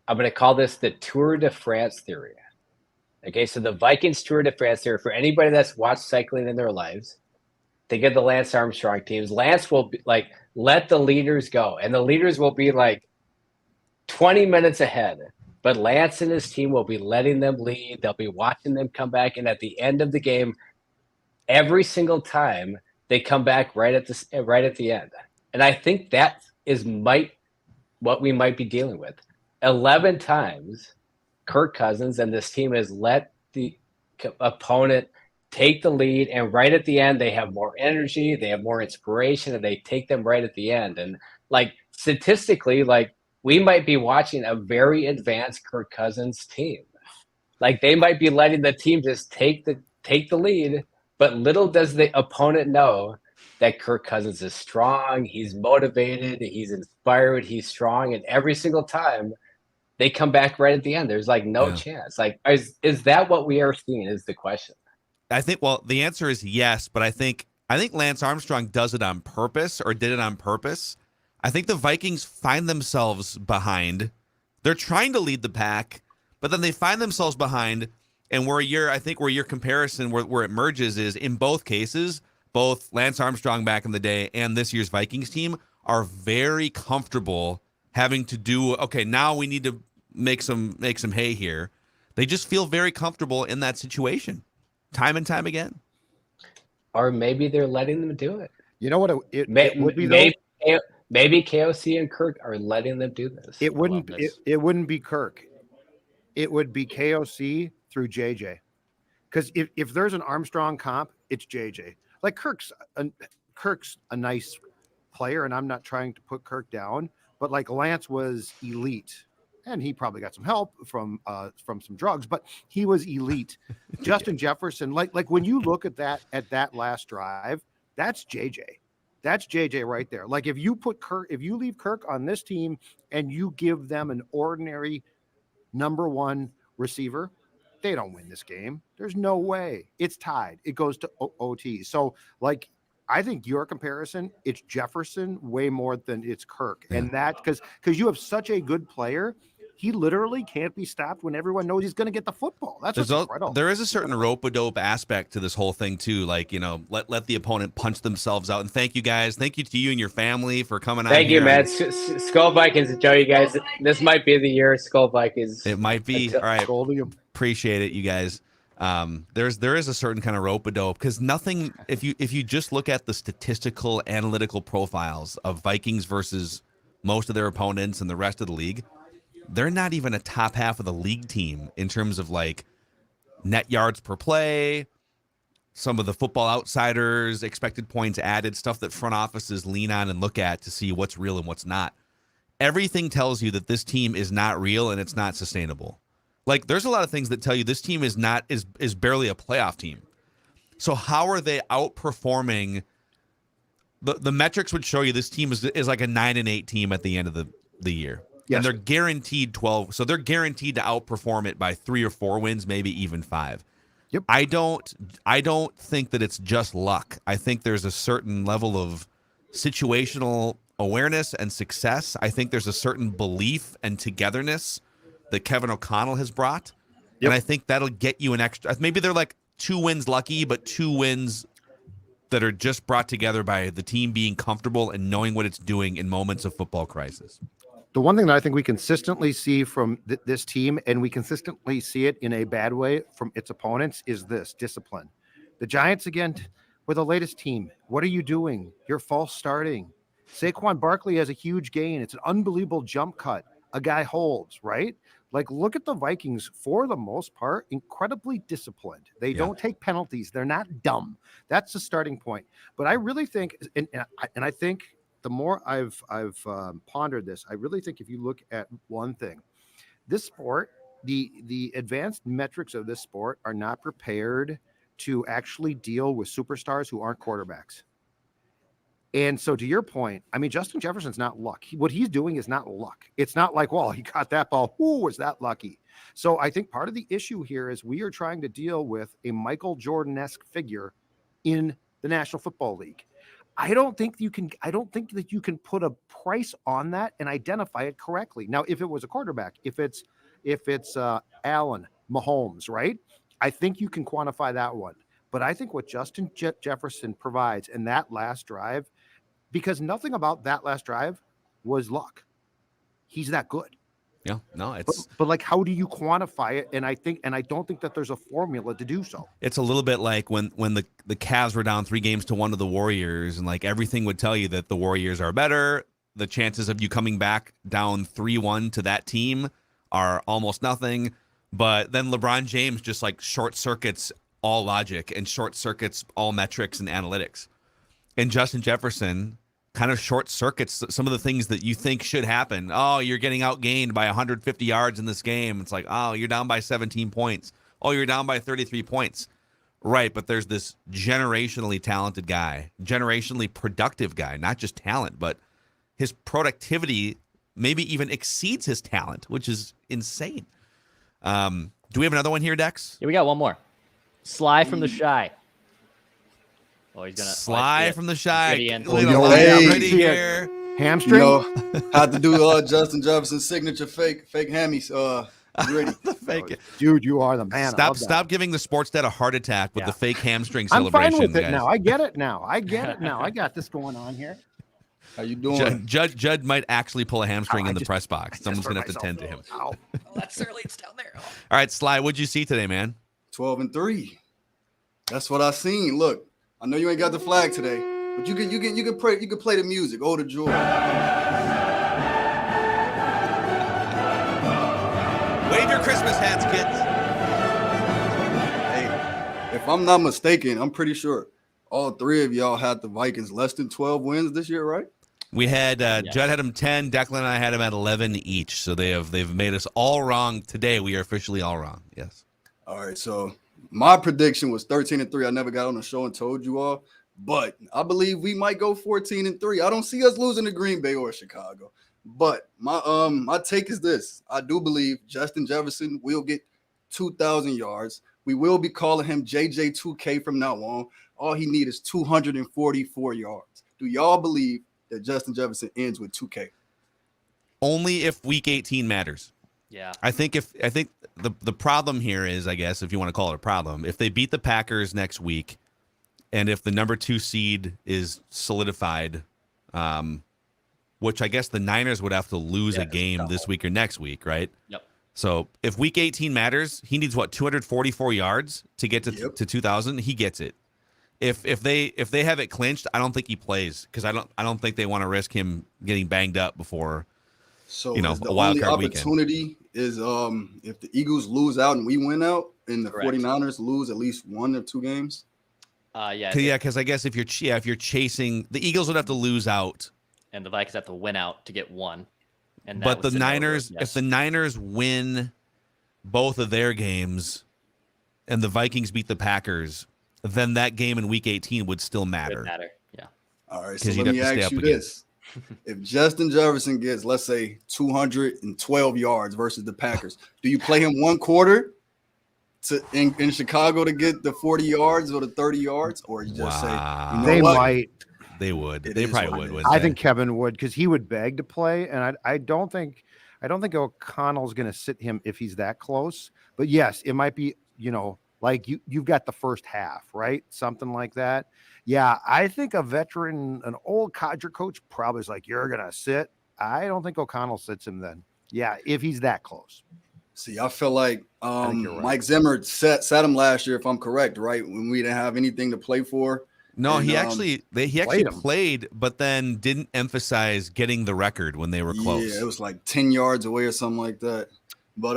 I'm going to call this the Tour de France theory. Okay, so the Vikings Tour de France theory, for anybody that's watched cycling in their lives, think of the Lance Armstrong teams. Lance will be like, let the leaders go. And the leaders will be like 20 minutes ahead. But Lance and his team will be letting them lead. They'll be watching them come back. And at the end of the game, every single time, they come back right at the end. And I think that is what we might be dealing with. 11 times, Kirk Cousins and this team has let the opponent take the lead, and right at the end, they have more energy, they have more inspiration, and they take them right at the end. And like statistically, like we might be watching a very advanced Kirk Cousins team. Like they might be letting the team just take the lead, but little does the opponent know that Kirk Cousins is strong, he's motivated, he's inspired, he's strong, and every single time they come back right at the end. There's like no chance. Like, is that what we are seeing is the question. I think, well, the answer is yes, but I think Lance Armstrong does it on purpose, or did it on purpose. I think the Vikings find themselves behind. They're trying to lead the pack, but then they find themselves behind. And where your comparison, where it merges, is in both cases, both Lance Armstrong back in the day and this year's Vikings team are very comfortable having to do, okay, now we need to make some hay here. They just feel very comfortable in that situation, time and time again. Or maybe they're letting them do it. You know what it would be? Maybe KOC and Kirk are letting them do this. It wouldn't be Kirk. It would be KOC through JJ. Because if there's an Armstrong comp, it's JJ. Like Kirk's a nice player, and I'm not trying to put Kirk down, but like Lance was elite, and he probably got some help from some drugs, but he was elite. Justin Jefferson, like when you look at that last drive, that's JJ. That's JJ right there. Like if you leave Kirk on this team and you give them an ordinary number one receiver, they don't win this game. There's no way. It's tied. It goes to OT. So like, I think your comparison, it's Jefferson way more than it's Kirk. And that, because you have such a good player, he literally can't be stopped when everyone knows he's going to get the football. That's what's incredible. There is a certain rope-a-dope aspect to this whole thing too. Like, let the opponent punch themselves out. And thank you guys. Thank you to you and your family for coming on. Thank you, man. Skull Vikings, enjoy you guys. This might be the year Skull Vikings. It might be. All right. Appreciate it, you guys. There is a certain kind of rope-a-dope, because nothing, if you just look at the statistical analytical profiles of Vikings versus most of their opponents and the rest of the league, they're not even a top half of the league team in terms of like net yards per play, some of the Football Outsiders, expected points added, stuff that front offices lean on and look at to see what's real and what's not. Everything tells you that this team is not real and it's not sustainable. Like, there's a lot of things that tell you this team is barely a playoff team. So how are they outperforming? The metrics would show you this team is like a 9-8 team at the end of the year. Yes. And they're guaranteed 12. So they're guaranteed to outperform it by 3 or 4 wins, maybe even 5. Yep. I don't think that it's just luck. I think there's a certain level of situational awareness and success. I think there's a certain belief and togetherness that Kevin O'Connell has brought. Yep. And I think that'll get you an extra. Maybe they're like 2 wins lucky, but 2 wins that are just brought together by the team being comfortable and knowing what it's doing in moments of football crisis. The one thing that I think we consistently see from this team, and we consistently see it in a bad way from its opponents, is this discipline. The Giants, again, were the latest team. What are you doing? You're false starting. Saquon Barkley has a huge gain. It's an unbelievable jump cut. A guy holds, right? Like, look at the Vikings, for the most part, incredibly disciplined. They don't take penalties. They're not dumb. That's the starting point. But I really think, and I think the more I've pondered this, I really think if you look at one thing, this sport, the advanced metrics of this sport are not prepared to actually deal with superstars who aren't quarterbacks. And so, to your point, I mean, Justin Jefferson's not luck. What he's doing is not luck. It's not like, well, he got that ball. Who was that lucky? So I think part of the issue here is we are trying to deal with a Michael Jordan-esque figure in the National Football League. I don't think that you can put a price on that and identify it correctly. Now, if it was a quarterback, if it's Allen, Mahomes, right? I think you can quantify that one. But I think what Justin Jefferson provides in that last drive, because nothing about that last drive was luck. He's that good. Yeah, no, it's but like, how do you quantify it? And I don't think that there's a formula to do so. It's a little bit like when the Cavs were down 3-1 to the Warriors, and like everything would tell you that the Warriors are better. The chances of you coming back down 3-1 to that team are almost nothing. But then LeBron James just like short circuits all logic and short circuits all metrics and analytics. And Justin Jefferson kind of short circuits some of the things that you think should happen. Oh, you're getting outgained by 150 yards in this game. It's like, oh, you're down by 17 points. Oh, you're down by 33 points. Right, but there's this generationally talented guy, generationally productive guy, not just talent, but his productivity maybe even exceeds his talent, which is insane. Do we have another one here, Dex? Yeah, we got one more. Sly from the Shy. Oh, he's gonna Sly from the Shy. Here. Hamstring. Had to do Justin Jefferson's signature fake hammies. Gritty. The fake. Dude, you are the man. Stop giving the sports dad a heart attack with the fake hamstring I'm celebration. fine with it guys. now. I get it now. I got this going on here. How you doing? Judd might actually pull a hamstring in the press box. Someone's gonna have to tend to him. Oh, that's early. It's down there. All right, Sly, what'd you see today, man? 12-3. That's what I seen. Look, I know you ain't got the flag today, but you can play the music. Oh, the joy. Wave your Christmas hats, kids. Hey, if I'm not mistaken, I'm pretty sure all 3 of y'all had the Vikings less than 12 wins this year, right? We had Judd had them 10, Declan and I had them at 11 each. So they've made us all wrong today. We are officially all wrong. Yes. All right, so my prediction was 13-3. I never got on the show and told you all, but I believe we might go 14-3. I don't see us losing to Green Bay or Chicago. But my take is this. I do believe Justin Jefferson will get 2,000 yards. We will be calling him JJ2K from now on. All he needs is 244 yards. Do y'all believe that Justin Jefferson ends with 2K? Only if week 18 matters. Yeah. I think the problem here is, I guess, if you want to call it a problem, if they beat the Packers next week, and if the number 2 seed is solidified, which I guess the Niners would have to lose a game this week or next week, right? Yep. So if week 18 matters, he needs 244 yards to get to 2,000. He gets it. If they have it clinched, I don't think he plays because I don't think they want to risk him getting banged up before. So a wild card opportunity is if the Eagles lose out and we win out, and the Correct. 49ers lose at least 1 or 2 games. Because I guess if you're chasing, the Eagles would have to lose out, and the Vikings have to win out to get 1. And but the Niners, if the Niners win both of their games and the Vikings beat the Packers, then that game in Week 18 would still matter. Yeah. All right, so Because let me ask you this. If Justin Jefferson gets, let's say, 212 yards versus the Packers, do you play him one quarter in Chicago to get the 40 yards or the 30 yards? Or you just say, you know they what? might. They would. It They is probably what would. it wouldn't I they? think Kevin would, because he would beg to play, and I don't think O'Connell's going to sit him if he's that close. But yes, it might be, like you've got the first half, right? Something like that. Yeah, I think a veteran, an old cadre coach probably is like, you're going to sit. I don't think O'Connell sits him then. Yeah, if he's that close. See, I feel like think you're right. Mike Zimmer sat him last year, if I'm correct, right? When we didn't have anything to play for. No, And, he actually played, but then didn't emphasize getting the record when they were close. Yeah, it was like 10 yards away or something like that. But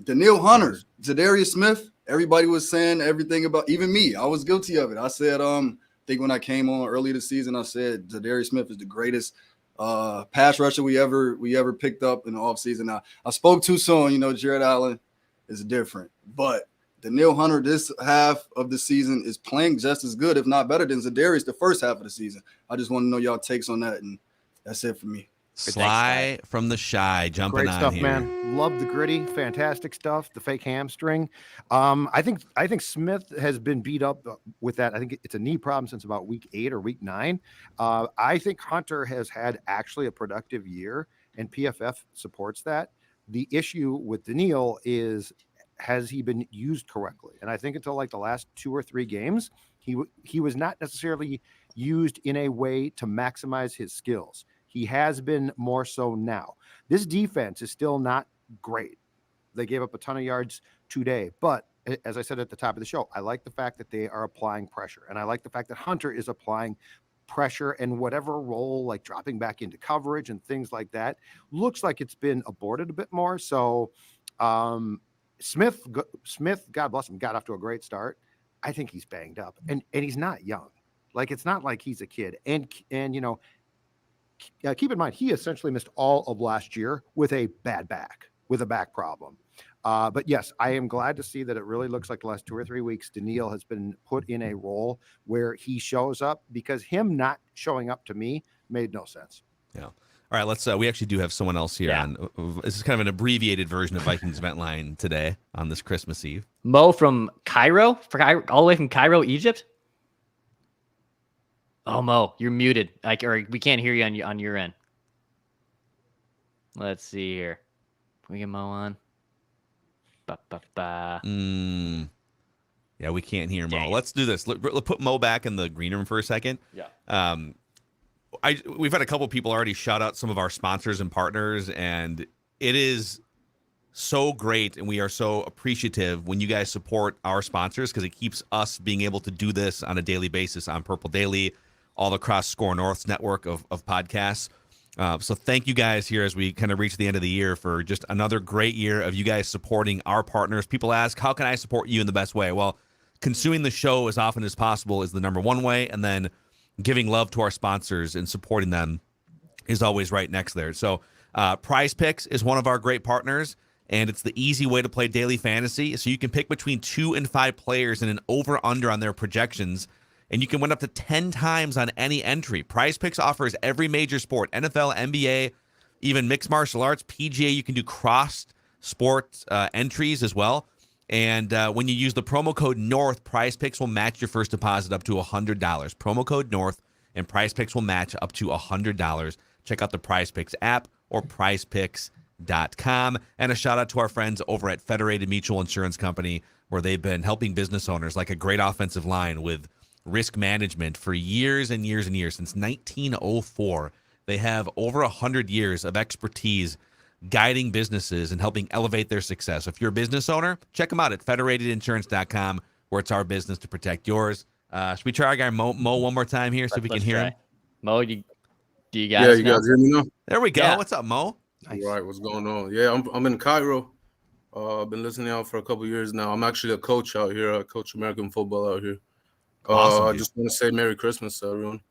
Daniil Hunter, Zadarius Smith, everybody was saying everything about, even me. I was guilty of it. I said, I think when I came on early this season, I said Zadarius Smith is the greatest pass rusher we ever picked up in the offseason. Now, I spoke too soon. Jared Allen is different, but Daniil Hunter this half of the season is playing just as good, if not better, than Zadarius the first half of the season. I just want to know y'all takes on that, and that's it for me. Sly from the Shy jumping Great on stuff, here. man. Love the gritty, fantastic stuff. The fake hamstring. I think Smith has been beat up with that. I think it's a knee problem since about week 8 or week 9. I think Hunter has had actually a productive year, and PFF supports that. The issue with Daniil is, has he been used correctly? And I think until like the last 2 or 3 games, he was not necessarily used in a way to maximize his skills. He has been more so now. This defense is still not great. They gave up a ton of yards today, but as I said at the top of the show, I like the fact that they are applying pressure, and I like the fact that Hunter is applying pressure, and whatever role, like dropping back into coverage and things like that, looks like it's been aborted a bit more. So Smith, God bless him, got off to a great start. I think he's banged up, and he's not young. Like, it's not like he's a kid. And keep in mind, he essentially missed all of last year with a bad back, with a back problem. But yes, I am glad to see that it really looks like the last 2 or 3 weeks, Daniil has been put in a role where he shows up, because him not showing up to me made no sense. Yeah. All right, let's. We actually do have someone else here on. This is kind of an abbreviated version of Vikings Vent Line today on this Christmas Eve. Mo from Cairo, all the way from Cairo, Egypt. Oh, Mo, you're muted. Or we can't hear you on your end. Let's see here. Can we get Mo on? Yeah, we can't hear Mo. Let's do this. Let's put Mo back in the green room for a second. Yeah. We've had a couple people already shout out some of our sponsors and partners, and it is so great, and we are so appreciative when you guys support our sponsors, because it keeps us being able to do this on a daily basis on Purple Daily, all across Score North's network of podcasts. So thank you guys here as we kind of reach the end of the year for just another great year of you guys supporting our partners. People ask, how can I support you in the best way? Well, consuming the show as often as possible is the number one way, and then giving love to our sponsors and supporting them is always right next there. So Prize Picks is one of our great partners, and it's the easy way to play daily fantasy. So you can pick between 2 and 5 players and an over-under on their projections, and you can win up to 10 times on any entry. Prize Picks offers every major sport, NFL, NBA, even mixed martial arts, PGA. You can do cross-sport entries as well. And when you use the promo code NORTH, Prize Picks will match your first deposit up to $100. Promo code NORTH, and Prize Picks will match up to $100. Check out the Prize Picks app or prizepicks.com. And a shout out to our friends over at Federated Mutual Insurance Company, where they've been helping business owners like a great offensive line with risk management for years and years and years. Since 1904, they have over 100 years of expertise guiding businesses and helping elevate their success. If you're a business owner, check them out at federatedinsurance.com, where it's our business to protect yours. Should we try our guy Mo one more time here, so we can hear him? Mo, do you guys? Yeah, you guys hear me now? There we go. Yeah. What's up, Mo? Nice. Right, what's going on? Yeah, I'm in Cairo. I've been listening out for a couple years now. I'm actually a coach out here. I coach American football out here. Awesome, I just want to say Merry Christmas to everyone.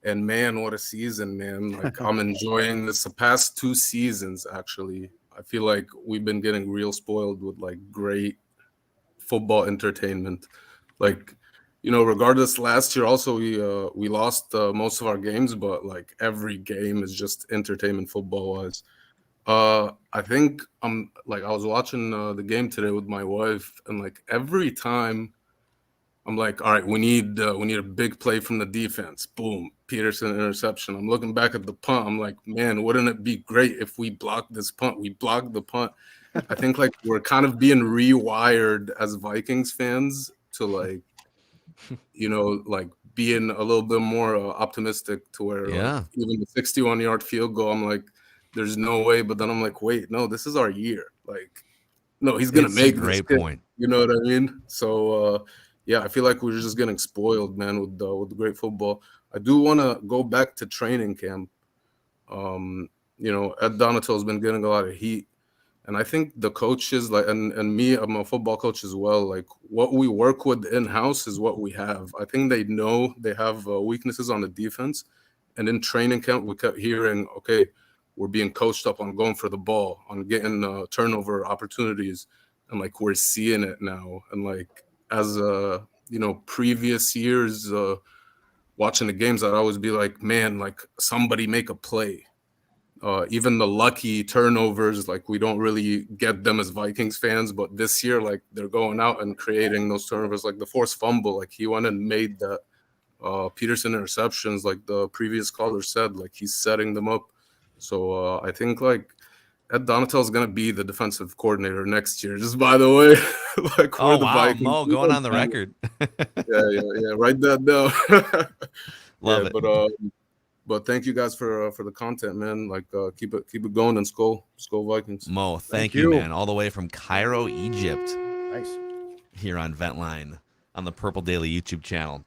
And man, what a season, man. Like, I'm enjoying this. The past 2 seasons, actually, I feel like we've been getting real spoiled with like great football entertainment. Like, regardless, last year also we lost most of our games, but like every game is just entertainment football wise. I think I was watching the game today with my wife, and like every time I'm like, all right, we need a big play from the defense. Boom, Peterson interception. I'm looking back at the punt. I'm like, man, wouldn't it be great if we blocked this punt? We blocked the punt. I think like we're kind of being rewired as Vikings fans to like, like being a little bit more optimistic to where like, even the 61-yard field goal, I'm like, there's no way. But then I'm like, wait, no, this is our year. Like, no, he's gonna make this. Great point. You know what I mean? So yeah, I feel like we're just getting spoiled, man, with the great football. I do want to go back to training camp. Ed Donatello's been getting a lot of heat, and I think the coaches, like, and me, I'm a football coach as well. Like, what we work with in house is what we have. I think they know they have weaknesses on the defense, and in training camp, we kept hearing, okay, we're being coached up on going for the ball, on getting turnover opportunities, and like we're seeing it now, and like. As previous years watching the games, I'd always be like, man, like somebody make a play. Even the lucky turnovers, like we don't really get them as Vikings fans, but this year, like they're going out and creating those turnovers, like the forced fumble, like he went and made that Peterson interceptions, like the previous caller said, like he's setting them up. So I think like Ed Donatello is going to be the defensive coordinator next year, just by the way. Like, oh, wow, Vikings. Mo, going on the record. yeah. Write that down. Love it. But thank you guys for the content, man. Like, keep it going, and Skull Vikings. Mo, thank you, man. All the way from Cairo, Egypt. Nice. Here on Ventline on the Purple Daily YouTube channel.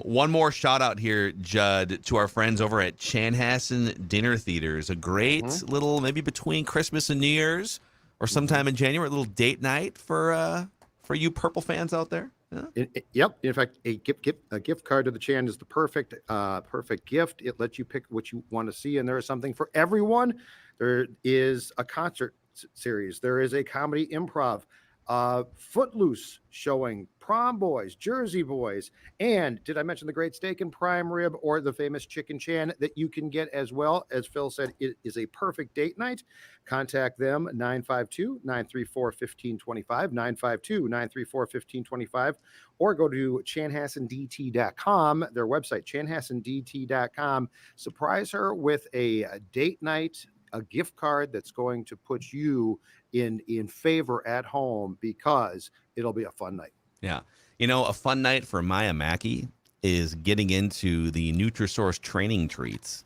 One more shout out here, Judd, to our friends over at Chanhassen Dinner Theaters. A great little, maybe between Christmas and New Year's or sometime in January, a little date night for you Purple fans out there. Yeah. Yep. In fact, a gift card to the Chan is the perfect gift. It lets you pick what you want to see, and there is something for everyone. There is a concert series. There is a comedy improv. Footloose showing, Prom Boys, Jersey Boys, and did I mention the great steak and prime rib or the famous chicken chan that you can get as well? As Phil said, it is a perfect date night. Contact them 952-934-1525, 952-934-1525, or go to chanhassendt.com, their website, chanhassendt.com. Surprise her with a date night, a gift card that's going to put you in favor at home, because it'll be a fun night. Yeah. A fun night for Maya Mackey is getting into the Nutrisource training treats.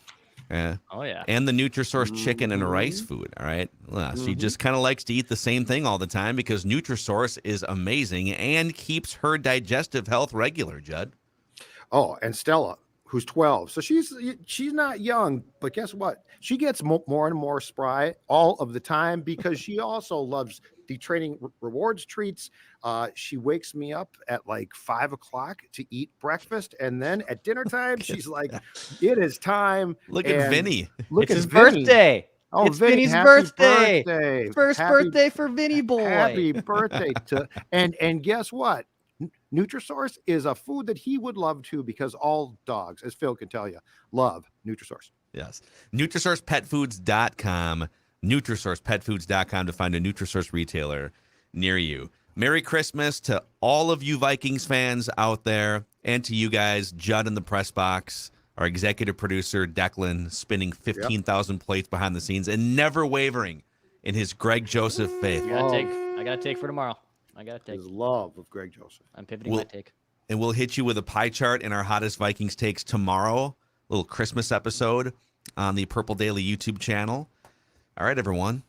Oh, yeah. And the Nutrisource chicken and rice food. All right. She just kind of likes to eat the same thing all the time because Nutrisource is amazing and keeps her digestive health regular, Judd. Oh, and Stella, who's 12. So she's not young, but guess what? She gets more and more spry all of the time because she also loves the training rewards treats. She wakes me up at like 5 o'clock to eat breakfast. And then at dinner time, she's like, it is time. Look at Vinny. Look it's at his Vinny. birthday. Oh, it's Vinny, Vinny's birthday. First Happy birthday for Vinny boy. Happy birthday to and guess what? Nutrisource is a food that he would love too, because all dogs, as Phil can tell you, love Nutrisource. Yes. NutrisourcePetFoods.com. NutrisourcePetFoods.com to find a Nutrisource retailer near you. Merry Christmas to all of you Vikings fans out there, and to you guys, Judd in the press box, our executive producer, Declan, spinning 15,000 plates behind the scenes and never wavering in his Greg Joseph faith. I got to take for tomorrow. I got to take. His love of Greg Joseph. I'm pivoting my take. And we'll hit you with a pie chart in our hottest Vikings takes tomorrow. Little Christmas episode on the Purple Daily YouTube channel. All right, everyone.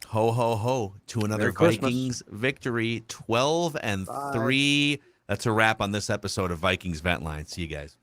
Ho, ho, ho to another Vikings victory. 12-3. That's a wrap on this episode of Vikings Vent Line. See you guys.